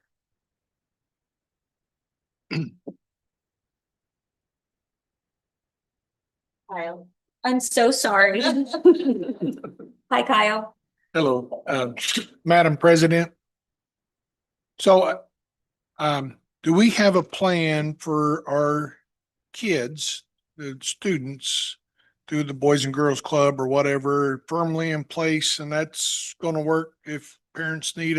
Kyle, I'm so sorry. Hi, Kyle. Hello, Madam President. So, do we have a plan for our kids, the students, through the Boys and Girls Club or whatever firmly in place? And that's gonna work if parents need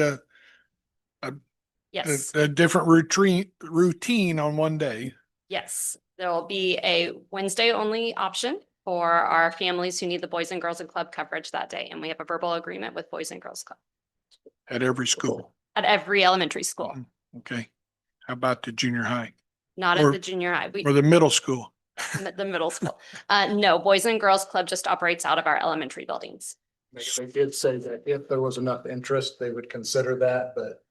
Yes, a different routine on one day. yes. There will be a Wednesday only option for our families who need the Boys and Girls and Club coverage that day. And we have a verbal agreement with Boys and Girls Club At every school. at every elementary school, Okay. How about the junior high not Or- at the junior high. We, or the middle school? the middle school. No, Boys and Girls Club just operates out of our elementary buildings. They did say that if there was enough interest, they would consider that, but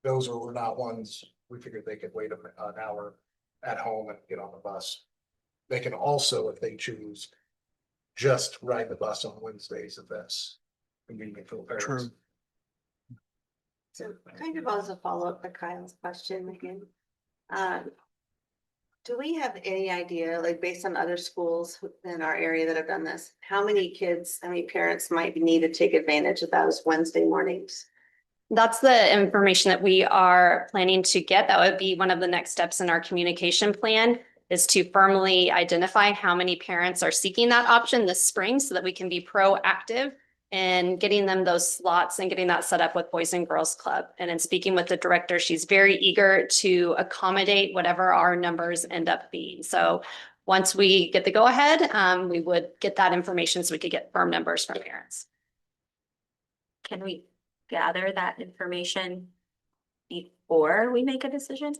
those were not ones, we figured they could wait an hour at home and get on the bus. They can also, if they choose, just ride the bus on Wednesdays if that's convenient for the parents. True. So kind of as a follow-up to Kyle's question again. Do we have any idea, like based on other schools in our area that have done this, how many kids, how many parents might need to take advantage of those Wednesday mornings? That's the information that we are planning to get. That would be one of the next steps in our communication plan, is to firmly identify how many parents are seeking that option this spring so that we can be proactive in getting them those slots and getting that set up with Boys and Girls Club. And in speaking with the director, she's very eager to accommodate whatever our numbers end up being. So once we get the go ahead, we would get that information so we could get firm numbers from parents. Can we gather that information before we make a decision?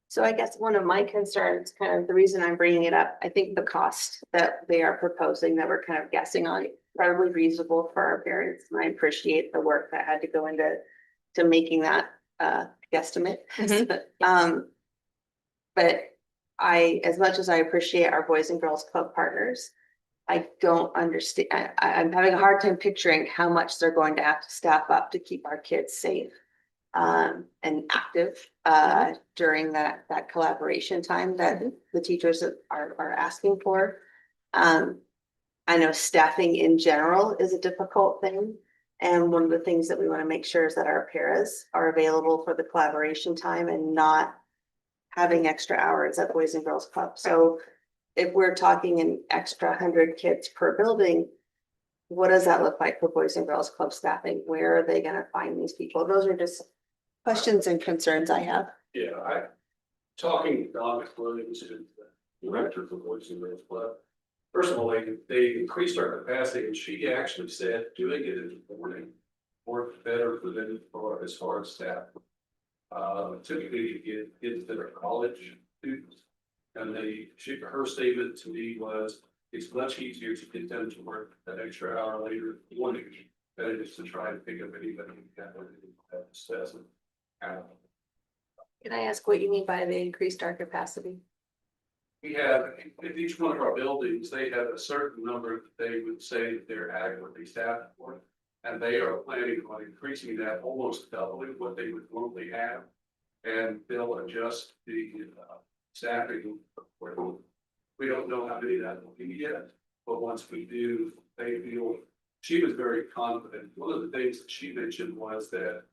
So I guess one of my concerns, kind of the reason I'm bringing it up, I think the cost that they are proposing that we're kind of guessing on, probably reasonable for our parents. And I appreciate the work that had to go into making that guesstimate. But as much as I appreciate our Boys and Girls Club partners, I don't understand. I'm having a hard time picturing how much they're going to have to staff up to keep our kids safe and active during that collaboration time that the teachers are asking for. I know staffing in general is a difficult thing. And one of the things that we want to make sure is that our paras are available for the collaboration time and not having extra hours at Boys and Girls Club. So if we're talking an extra 100 kids per building, what does that look like for Boys and Girls Club staffing? Where are they going to find these people? Those are just questions and concerns I have. Yeah, talking to Don Williams, who's the director for Boys and Girls Club. First of all, they increased our capacity, and she actually said doing it in the morning worked better for them as far as staff. Typically you get kids that are college students, and her statement to me was, it's much easier to get them to work that extra hour later in the morning than it is to try to pick up anybody that doesn't. Can I ask what you mean by they increased our capacity? We have, in each one of our buildings, they have a certain number that they would say they're adequately staffed for. And they are planning on increasing that almost doubling what they would normally have. And they'll adjust the staffing. We don't know how many that will be yet, but once we do, they feel, she was very confident. One of the things that she mentioned was that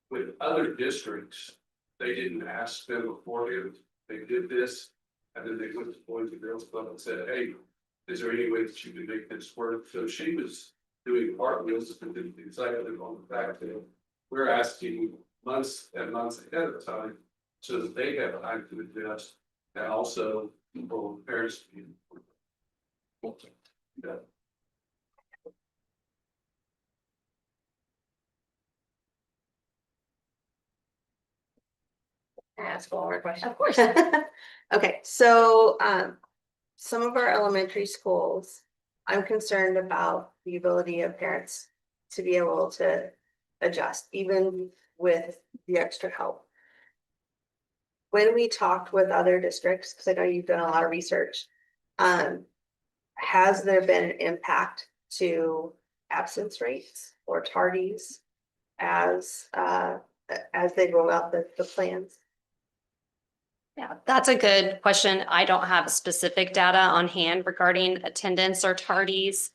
with other districts, they didn't ask them beforehand. They did this, and then they went to Boys and Girls Club and said, hey, is there any way that you can make this work? So she was doing cartwheels and did exactly on the fact that we're asking months and months ahead of time so that they have time to adjust, and also people, parents. Yeah. Can I ask one more question? Of course. Okay, so some of our elementary schools, I'm concerned about the ability of parents to be able to adjust, even with the extra help. When we talked with other districts, because I know you've done a lot of research, has there been an impact to absence rates or tardies as they roll out the plans? Yeah, that's a good question. I don't have specific data on hand regarding attendance or tardies.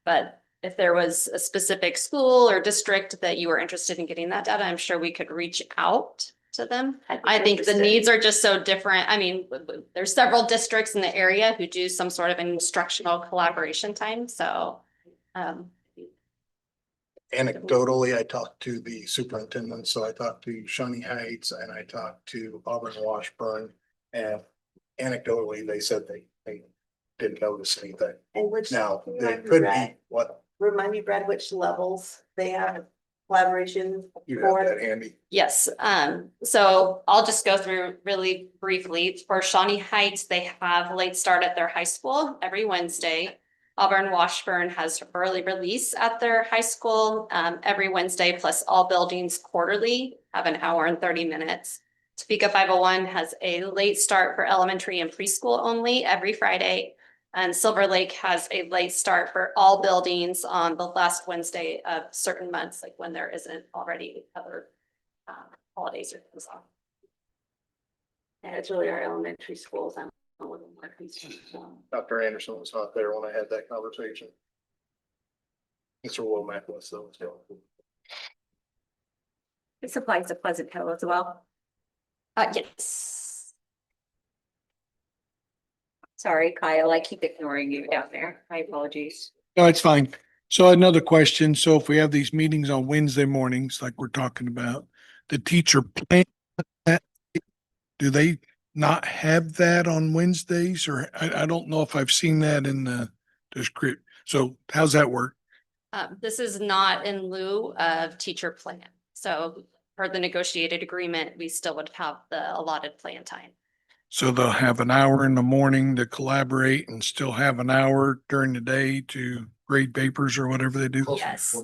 But if there was a specific school or district that you were interested in getting that data, I'm sure we could reach out to them. I think the needs are just so different. I mean, there's several districts in the area who do some sort of instructional collaboration time, so. Anecdotally, I talked to the superintendent, so I talked to Shawnee Heights and I talked to Auburn Washburn. And anecdotally, they said they didn't notice anything. And which. Now, remind they me, could Brad, be, what, Remind me, Brad, which levels they have collaboration you have for? that handy? Yes, so I'll just go through really briefly. For Shawnee Heights, they have late start at their high school every Wednesday. Auburn Washburn has early release at their high school every Wednesday, plus all buildings quarterly have an hour and 30 minutes. Topeka 501 has a late start for elementary and preschool only every Friday. And Silver Lake has a late start for all buildings on the last Wednesday of certain months, like when there isn't already other holidays or things on. Yeah, it's really our elementary schools. I'm a little more concerned. Dr. Anderson was not there when I had that conversation. Mr. Womack was though. It applies to Pleasant Hill as well. Yes. Sorry, Kyle, I keep ignoring you down there. My apologies. No, it's fine. So another question. So if we have these meetings on Wednesday mornings, like we're talking about, the teacher plan that, do they not have that on Wednesdays? Or I don't know if I've seen that in the script. So how's that work? This is not in lieu of teacher plan. So per the negotiated agreement, we still would have the allotted plan time. So they'll have an hour in the morning to collaborate and still have an hour during the day to grade papers or whatever they do? Yes.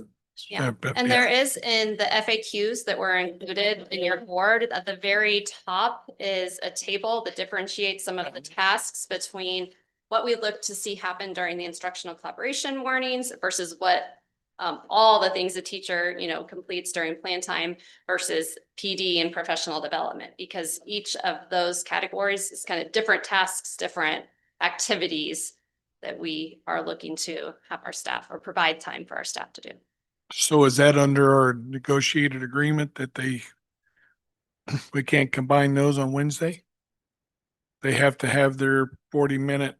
Yeah, Yeah. and there is in the FAQs that were included in your board, at the very top is a table that differentiates some of the tasks between what we look to see happen during the instructional collaboration mornings versus what all the things the teacher, completes during plan time versus PD and professional development, because each of those categories is kind of different tasks, different activities that we are looking to have our staff or provide time for our staff to do. So is that under our negotiated agreement that we can't combine those on Wednesday? They have to have their 40-minute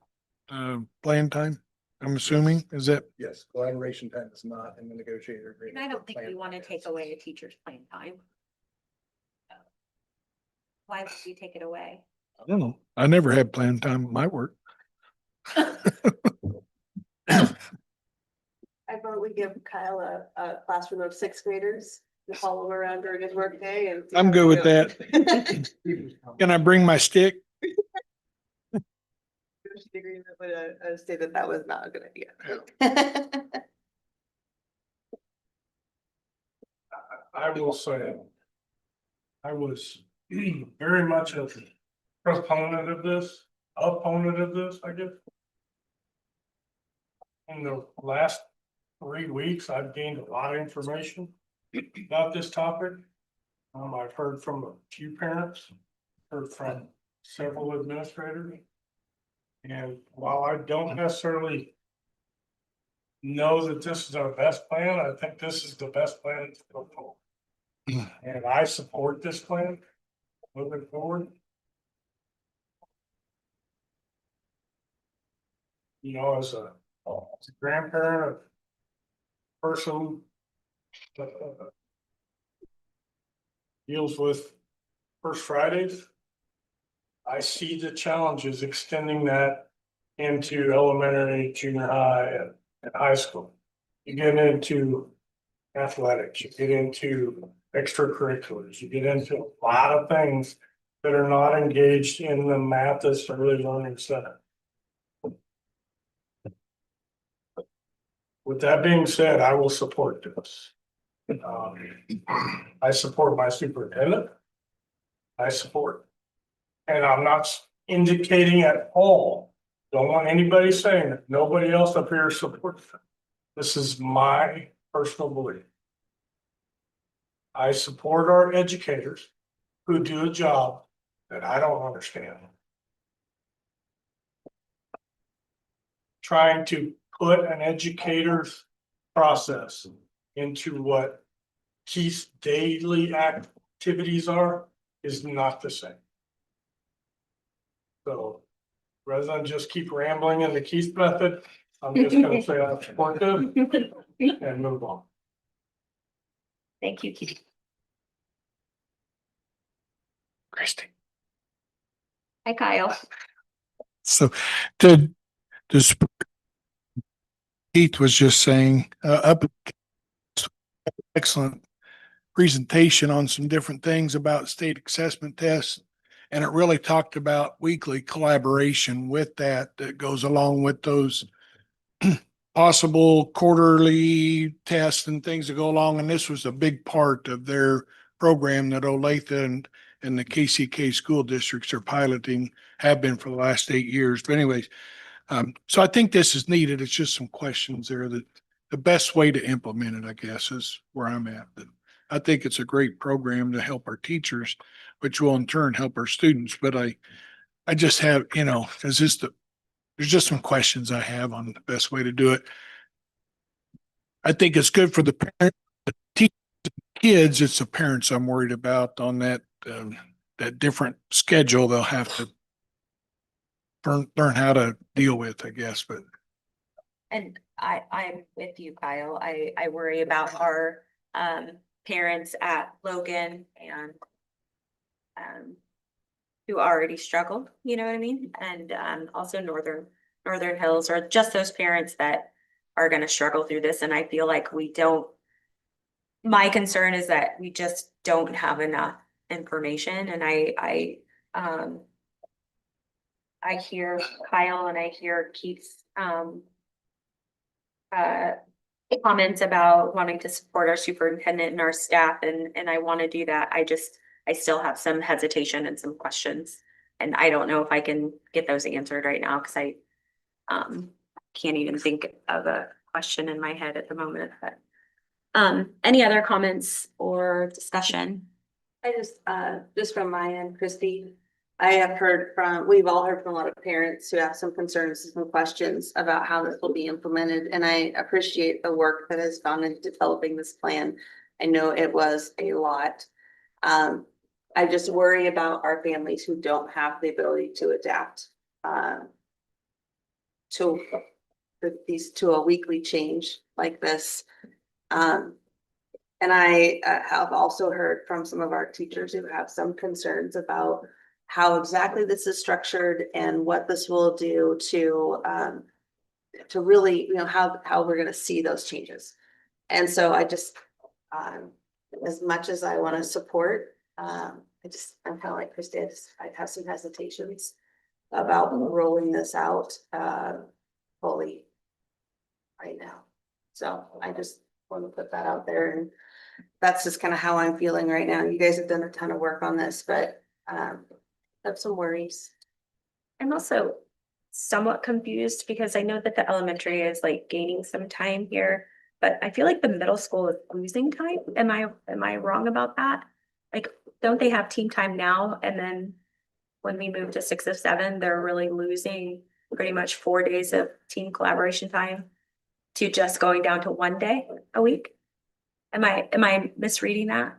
plan time, I'm assuming, is that? Yes, collaboration time is not in the negotiated agreement. And I don't think we want to take away a teacher's plan time. Why would we take it away? I don't know. I never had plan time at my work. I vote we give Kyle a classroom of sixth graders to follow around during his work day and. I'm good with that. Can I bring my stick? Agreement would say that was not a good idea. I will say, I was very much a opponent of this, I guess. In the last 3 weeks, I've gained a lot of information about this topic. I've heard from a few parents, heard from several administrators. And while I don't necessarily know that this is our best plan, I think this is the best plan to go forward. And I support this plan moving forward. As a grandparent, a person that deals with First Fridays, I see the challenges extending that into elementary, junior high, and high school. You get into athletics, you get into extracurriculars, you get into a lot of things that are not engaged in the Mathis Early Learning Center. With that being said, I will support this. I support my superintendent. I support. And I'm not indicating at all Don't want anybody saying that nobody else up here supports it. This is my personal belief. I support our educators who do a job that I don't understand. Trying to put an educator's process into what Keith's daily activities are is not the same. So rather than just keep rambling in the Keith method, I'm just gonna say I'm supportive and move on. Thank you, Keith. Christie. Hi, Kyle. So to this, Keith was just saying, excellent presentation on some different things about state assessment tests. And it really talked about weekly collaboration with that goes along with those possible quarterly tests and things that go along. And this was a big part of their program that Olathe and the KCK school districts are piloting, have been for the last 8 years. But anyways, so I think this is needed. It's just some questions there that the best way to implement it, I guess, is where I'm at. But I think it's a great program to help our teachers, which will in turn help our students. But I just have, there's just some questions I have on the best way to do it. I think it's good for the parent, the kids. It's the parents I'm worried about on that different schedule they'll have to learn how to deal with, I guess. But And I'm with you, Kyle. I worry about our parents at Logan and who already struggled, you know what I mean? And also Northern Hills, or just those parents that are gonna struggle through this. And I feel like my concern is that we just don't have enough information. And I hear Kyle and I hear Keith's comments about wanting to support our superintendent and our staff, and I want to do that. I still have some hesitation and some questions, and I don't know if I can get those answered right now because I can't even think of a question in my head at the moment. But any other comments or discussion? I just from my end, Christy, we've all heard from a lot of parents who have some concerns and some questions about how this will be implemented. And I appreciate the work that has gone into developing this plan. I know it was a lot. I just worry about our families who don't have the ability to adapt to a weekly change like this. And I have also heard from some of our teachers who have some concerns about how exactly this is structured and what this will do to really, how we're going to see those changes. And so I just, as much as I want to support, I'm kind of like Christy, I have some hesitations about rolling this out fully right now. So I just want to put that out there, and that's just kind of how I'm feeling right now. You guys have done a ton of work on this, but I have some worries. I'm also somewhat confused because I know that the elementary is like gaining some time here, but I feel like the middle school is losing time. Am I wrong about that? Like, don't they have team time now? And then when we move to 6 of 7, they're really losing pretty much 4 days of team collaboration time to just going down to 1 day a week. Am I misreading that?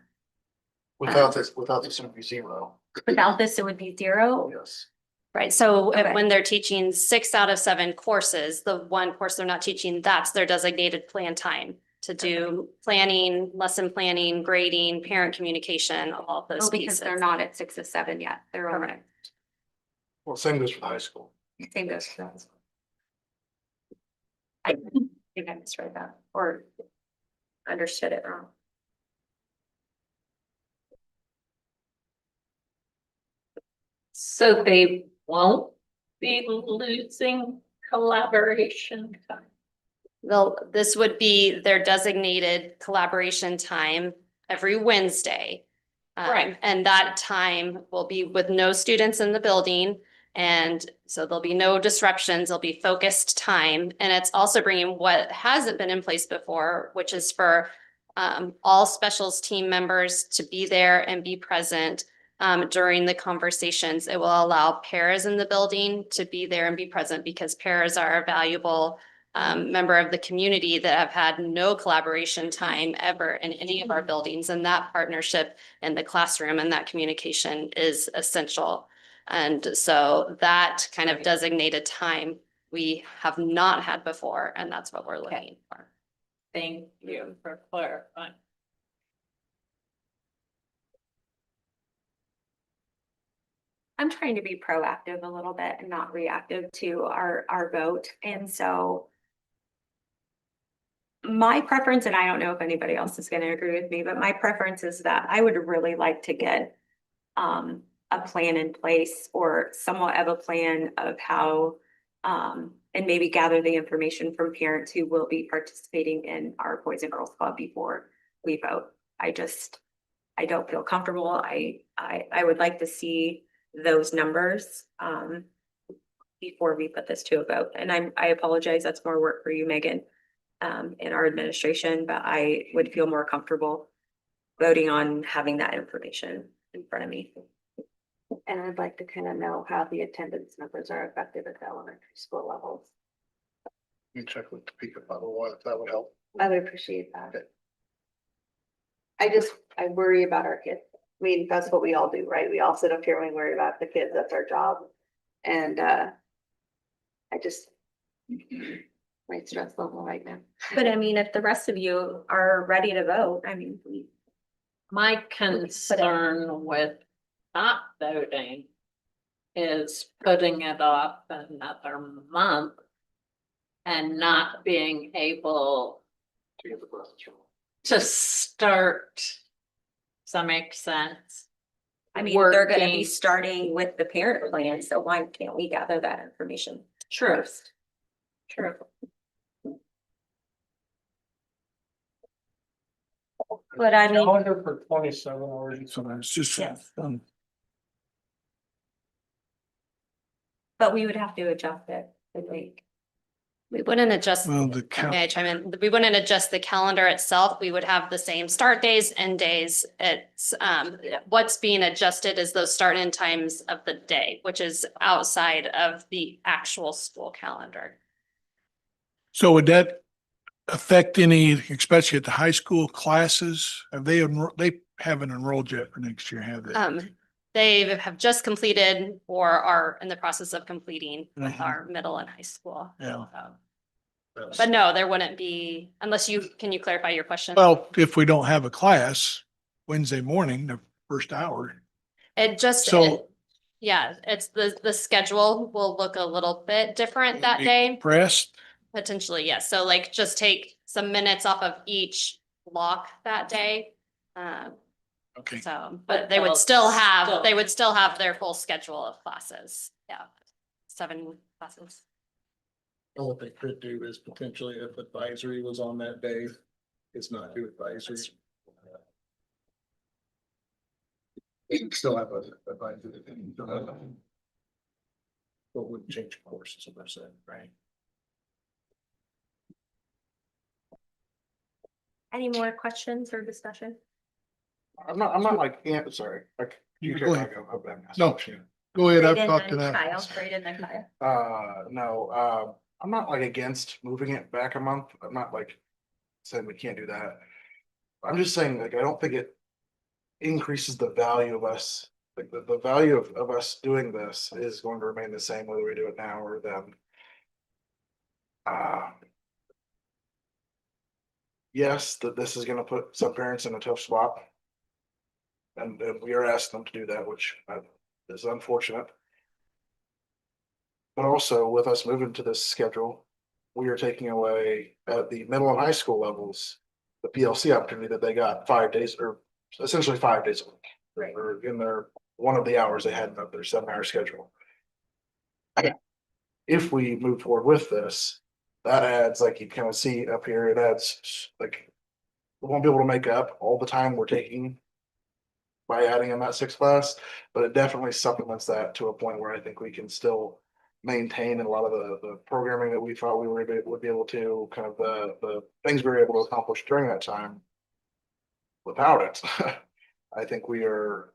Without this, it would be 0. Without this, it would be 0. Yes. Right, so Okay. when they're teaching 6 out of 7 courses, the one course they're not teaching, that's their designated plan time to do planning, lesson planning, grading, parent communication, all of those Oh, because pieces. they're not at 6 of 7 yet. They're on it. Well, same goes for the high school. Same goes for that. I think I misread that or understood it wrong. So they won't be losing collaboration time. This would be their designated collaboration time every Wednesday. Right. And that time will be with no students in the building. And so there'll be no disruptions, there'll be focused time. And it's also bringing what hasn't been in place before, which is for all specials team members to be there and be present during the conversations. It will allow paras in the building to be there and be present because paras are a valuable member of the community that have had no collaboration time ever in any of our buildings. And that partnership in the classroom and that communication is essential. And so that kind of designated time we have not had before, and that's what we're looking for. Thank you for clarifying. I'm trying to be proactive a little bit and not reactive to our vote. And so my preference, and I don't know if anybody else is going to agree with me, but my preference is that I would really like to get a plan in place or somewhat of a plan of how and maybe gather the information from parents who will be participating in our Boys and Girls Club before we vote. I don't feel comfortable. I would like to see those numbers before we put this to a vote. And I apologize, that's more work for you, Megan, in our administration, but I would feel more comfortable voting on having that information in front of me. And I'd like to kind of know how the attendance numbers are effective at the elementary school levels. You check with Topeka 501 if that would help. I would appreciate that. I worry about our kids. I mean, that's what we all do, right? We all sit up here and we worry about the kids. That's our job. And my stress level right now. But I mean, if the rest of you are ready to vote, I mean, My concern with not voting is putting it off another month and not being able to start. Does that make sense? I mean, they're gonna be Working. starting with the parent plan, so why can't we gather that information first? True. But I mean, Calendar for 27 already. So that's just. Yes. but we would have to adjust it, I think. We wouldn't adjust. Well, the May I chime in? We wouldn't adjust the calendar itself. We would have the same start days, end days. It's what's being adjusted is those start and end times of the day, which is outside of the actual school calendar. So would that affect any, especially at the high school classes? Have they haven't enrolled yet for next year, have they? They have just completed or are in the process of completing with Mhm. our middle and high school. Yeah. But no, there wouldn't be, unless can you clarify your question? Well, if we don't have a class Wednesday morning, the first hour. It just, So- yeah, it's the schedule will look a little bit different that day. Pressed, Potentially, yes. So like just take some minutes off of each block that day. okay. So, But but they would they'll still still- have their full schedule of classes. Yeah. 7 classes. And what they could do is potentially if advisory was on that day, it's not do advisory. They can still have a advisory. But wouldn't change courses, as I said, right? Any more questions or discussion? I'm not like, yeah, sorry. Like, You you go can ahead. go. Okay. No. Go ahead, I've Brayden, talked to then that. Kyle, Brayden, then Kyle. No, I'm not like against moving it back a month. I'm not like saying we can't do that. I'm just saying, like, I don't think it increases the value of us. Like the value of us doing this is going to remain the same whether we do it now or then. Yes, that this is gonna put some parents in a tough spot. And we are asking them to do that, which is unfortunate. But also with us moving to this schedule, we are taking away at the middle and high school levels, the PLC opportunity that they got 5 days or essentially 5 days a week. Right. Or in their, one of the hours they had in their 7-hour schedule. If we move forward with this, that adds, like you kind of see up here, it adds like, we won't be able to make up all the time we're taking by adding a Mat 6 class, but it definitely supplements that to a point where I think we can still maintain a lot of the programming that we thought we would be able to, kind of the things we were able to accomplish during that time without it. I think we are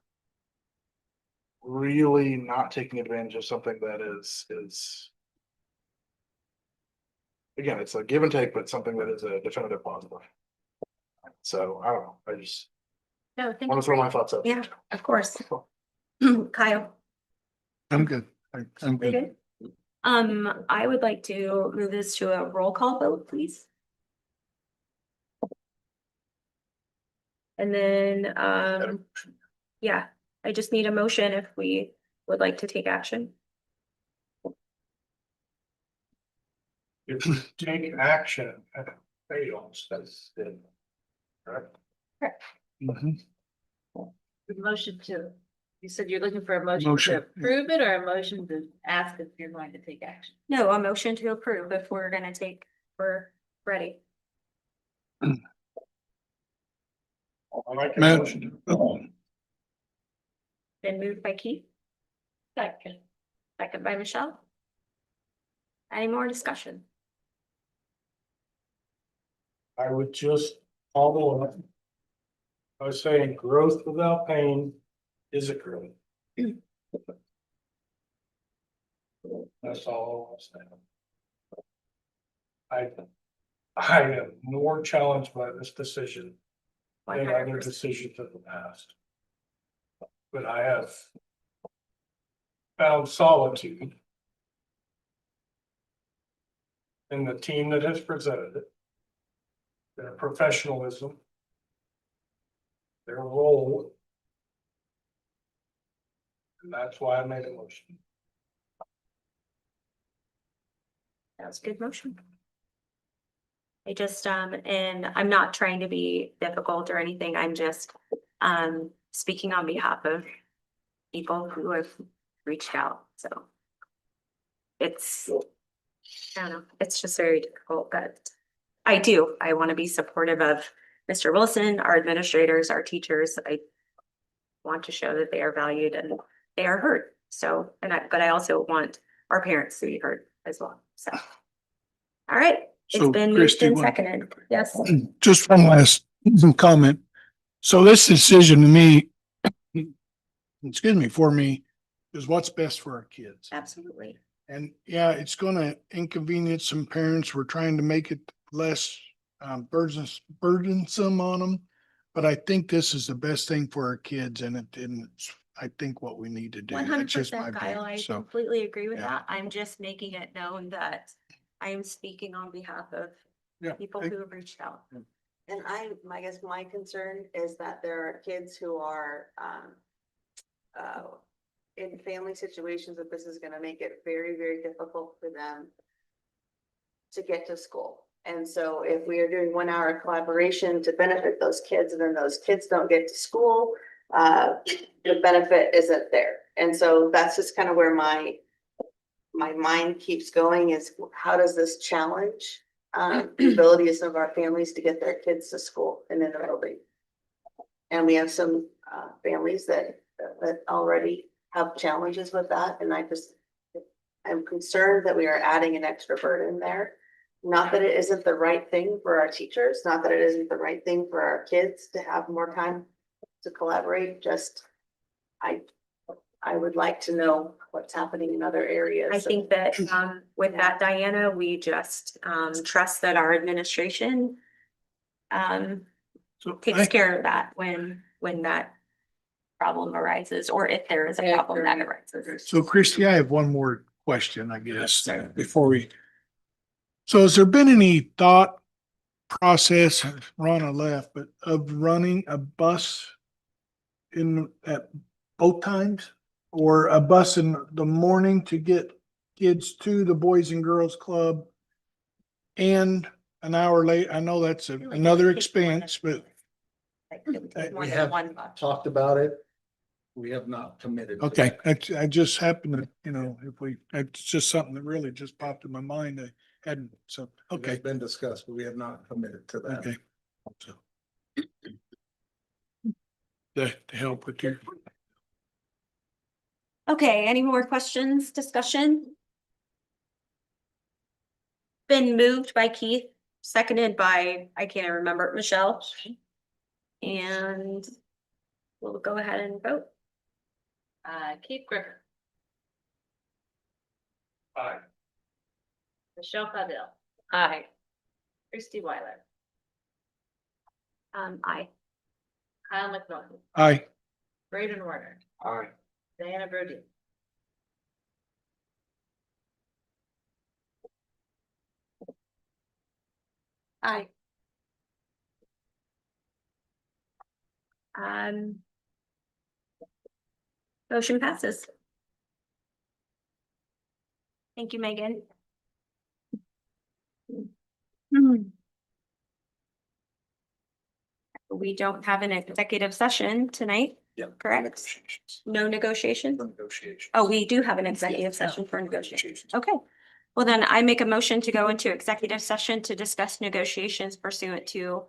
really not taking advantage of something that is again, it's a give and take, but something that is a definitive positive. So I don't know, I just No, thank want you. to throw for- my thoughts out. Yeah, of course. Kyle. I'm good. I'm You're good. good. I would like to move this to a roll call vote, please. And then, yeah, I just need a motion if we would like to take action. If we take action and it fails, that's it. Right? Mhm. Motion to, you said you're looking for a motion Motion. to approve it or a motion to ask if you're going to take action? No, a motion to approve if we're gonna take, we're ready. I like a Matt, motion. Been moved by Keith. Second. Second by Michelle. Any more discussion? I would just follow up by saying growth without pain is a growth. That's all I'm saying. I am more challenged by this decision than other 100%. decisions of the past. But I have found solitude in the team that has presented it, their professionalism, their role. And that's why I made a motion. That was a good motion. I just, and I'm not trying to be difficult or anything. I'm just, speaking on behalf of people who have reached out, so. It's, I don't know, it's just very difficult, but I want to be supportive of Mr. Wilson, our administrators, our teachers. I want to show that they are valued and they are heard. So, but I also want our parents to be heard as well, so. All right, it's So, been moved Christie, and one- seconded, yes. just one last comment. So this decision to me, excuse me, for me, is what's best for our kids. Absolutely. And yeah, it's gonna inconvenience some parents. We're trying to make it less burdensome on them. But I think this is the best thing for our kids and it's, I think what we need to do. That's just my 100%, Kyle, I opinion. So, completely agree with yeah. that. I'm just making it known that I am speaking on behalf of yeah. people who have reached out. And I guess my concern is that there are kids who are, in family situations that this is gonna make it very, very difficult for them to get to school. And so if we are doing 1 hour collaboration to benefit those kids and then those kids don't get to school, the benefit isn't there. And so that's just kind of where my mind keeps going is how does this challenge the ability of some of our families to get their kids to school and in the building? And we have some families that already have challenges with that. And I'm concerned that we are adding an extra burden there. Not that it isn't the right thing for our teachers, not that it isn't the right thing for our kids to have more time to collaborate, just I would like to know what's happening in other areas. I think that with that, Diana, we just trust that our administration So takes I, care of that when that problem arises, or if there is a problem that arises. so Christy, I have one more question, I guess, before we. So has there been any thought process, Ronna left, but of running a bus at both times? Or a bus in the morning to get kids to the Boys and Girls Club? And an hour late, I know that's another expense, but Like, it would take more We than have one bus. talked about it. We have not committed. to okay, that. I just happened to, it's just something that really just popped in my mind. I hadn't, so, It has okay, been discussed, but we have not committed to that. okay. So, to help with your. Okay, any more questions, discussion? Been moved by Keith, seconded by, I can't remember, Michelle. And we'll go ahead and vote. Keith Griffin, Aye. Michelle Cadill. Aye. Christy Weiler, Aye. Kyle McNaughton, Aye. Braden Warner, Aye. Diana Brody. Aye. Um. Motion passes. Thank you, Megan. We don't have an executive session tonight, correct? No negotiations? Negotiation. Oh, we do have an executive session for negotiations. Okay. Well, then I make a motion to go into executive session to discuss negotiations pursuant to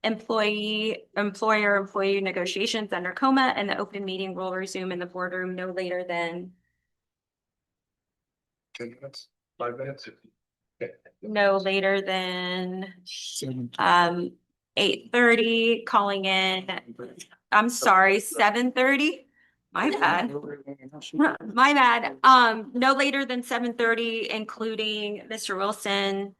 employee negotiations under coma, and the open meeting will resume in the boardroom no later than 10 minutes, 5 minutes. no later than 7. 8:30, calling in, I'm sorry, 7:30. My bad. My bad. No later than 7:30, including Mr. Wilson,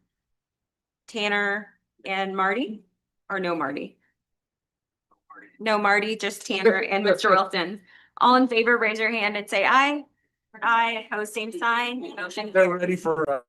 Tanner, and Marty, or no Marty? No Marty, just Tanner and Mr. Wilson. All in favor, raise your hand and say aye. Aye, opposed, same sign. Motion They're ready for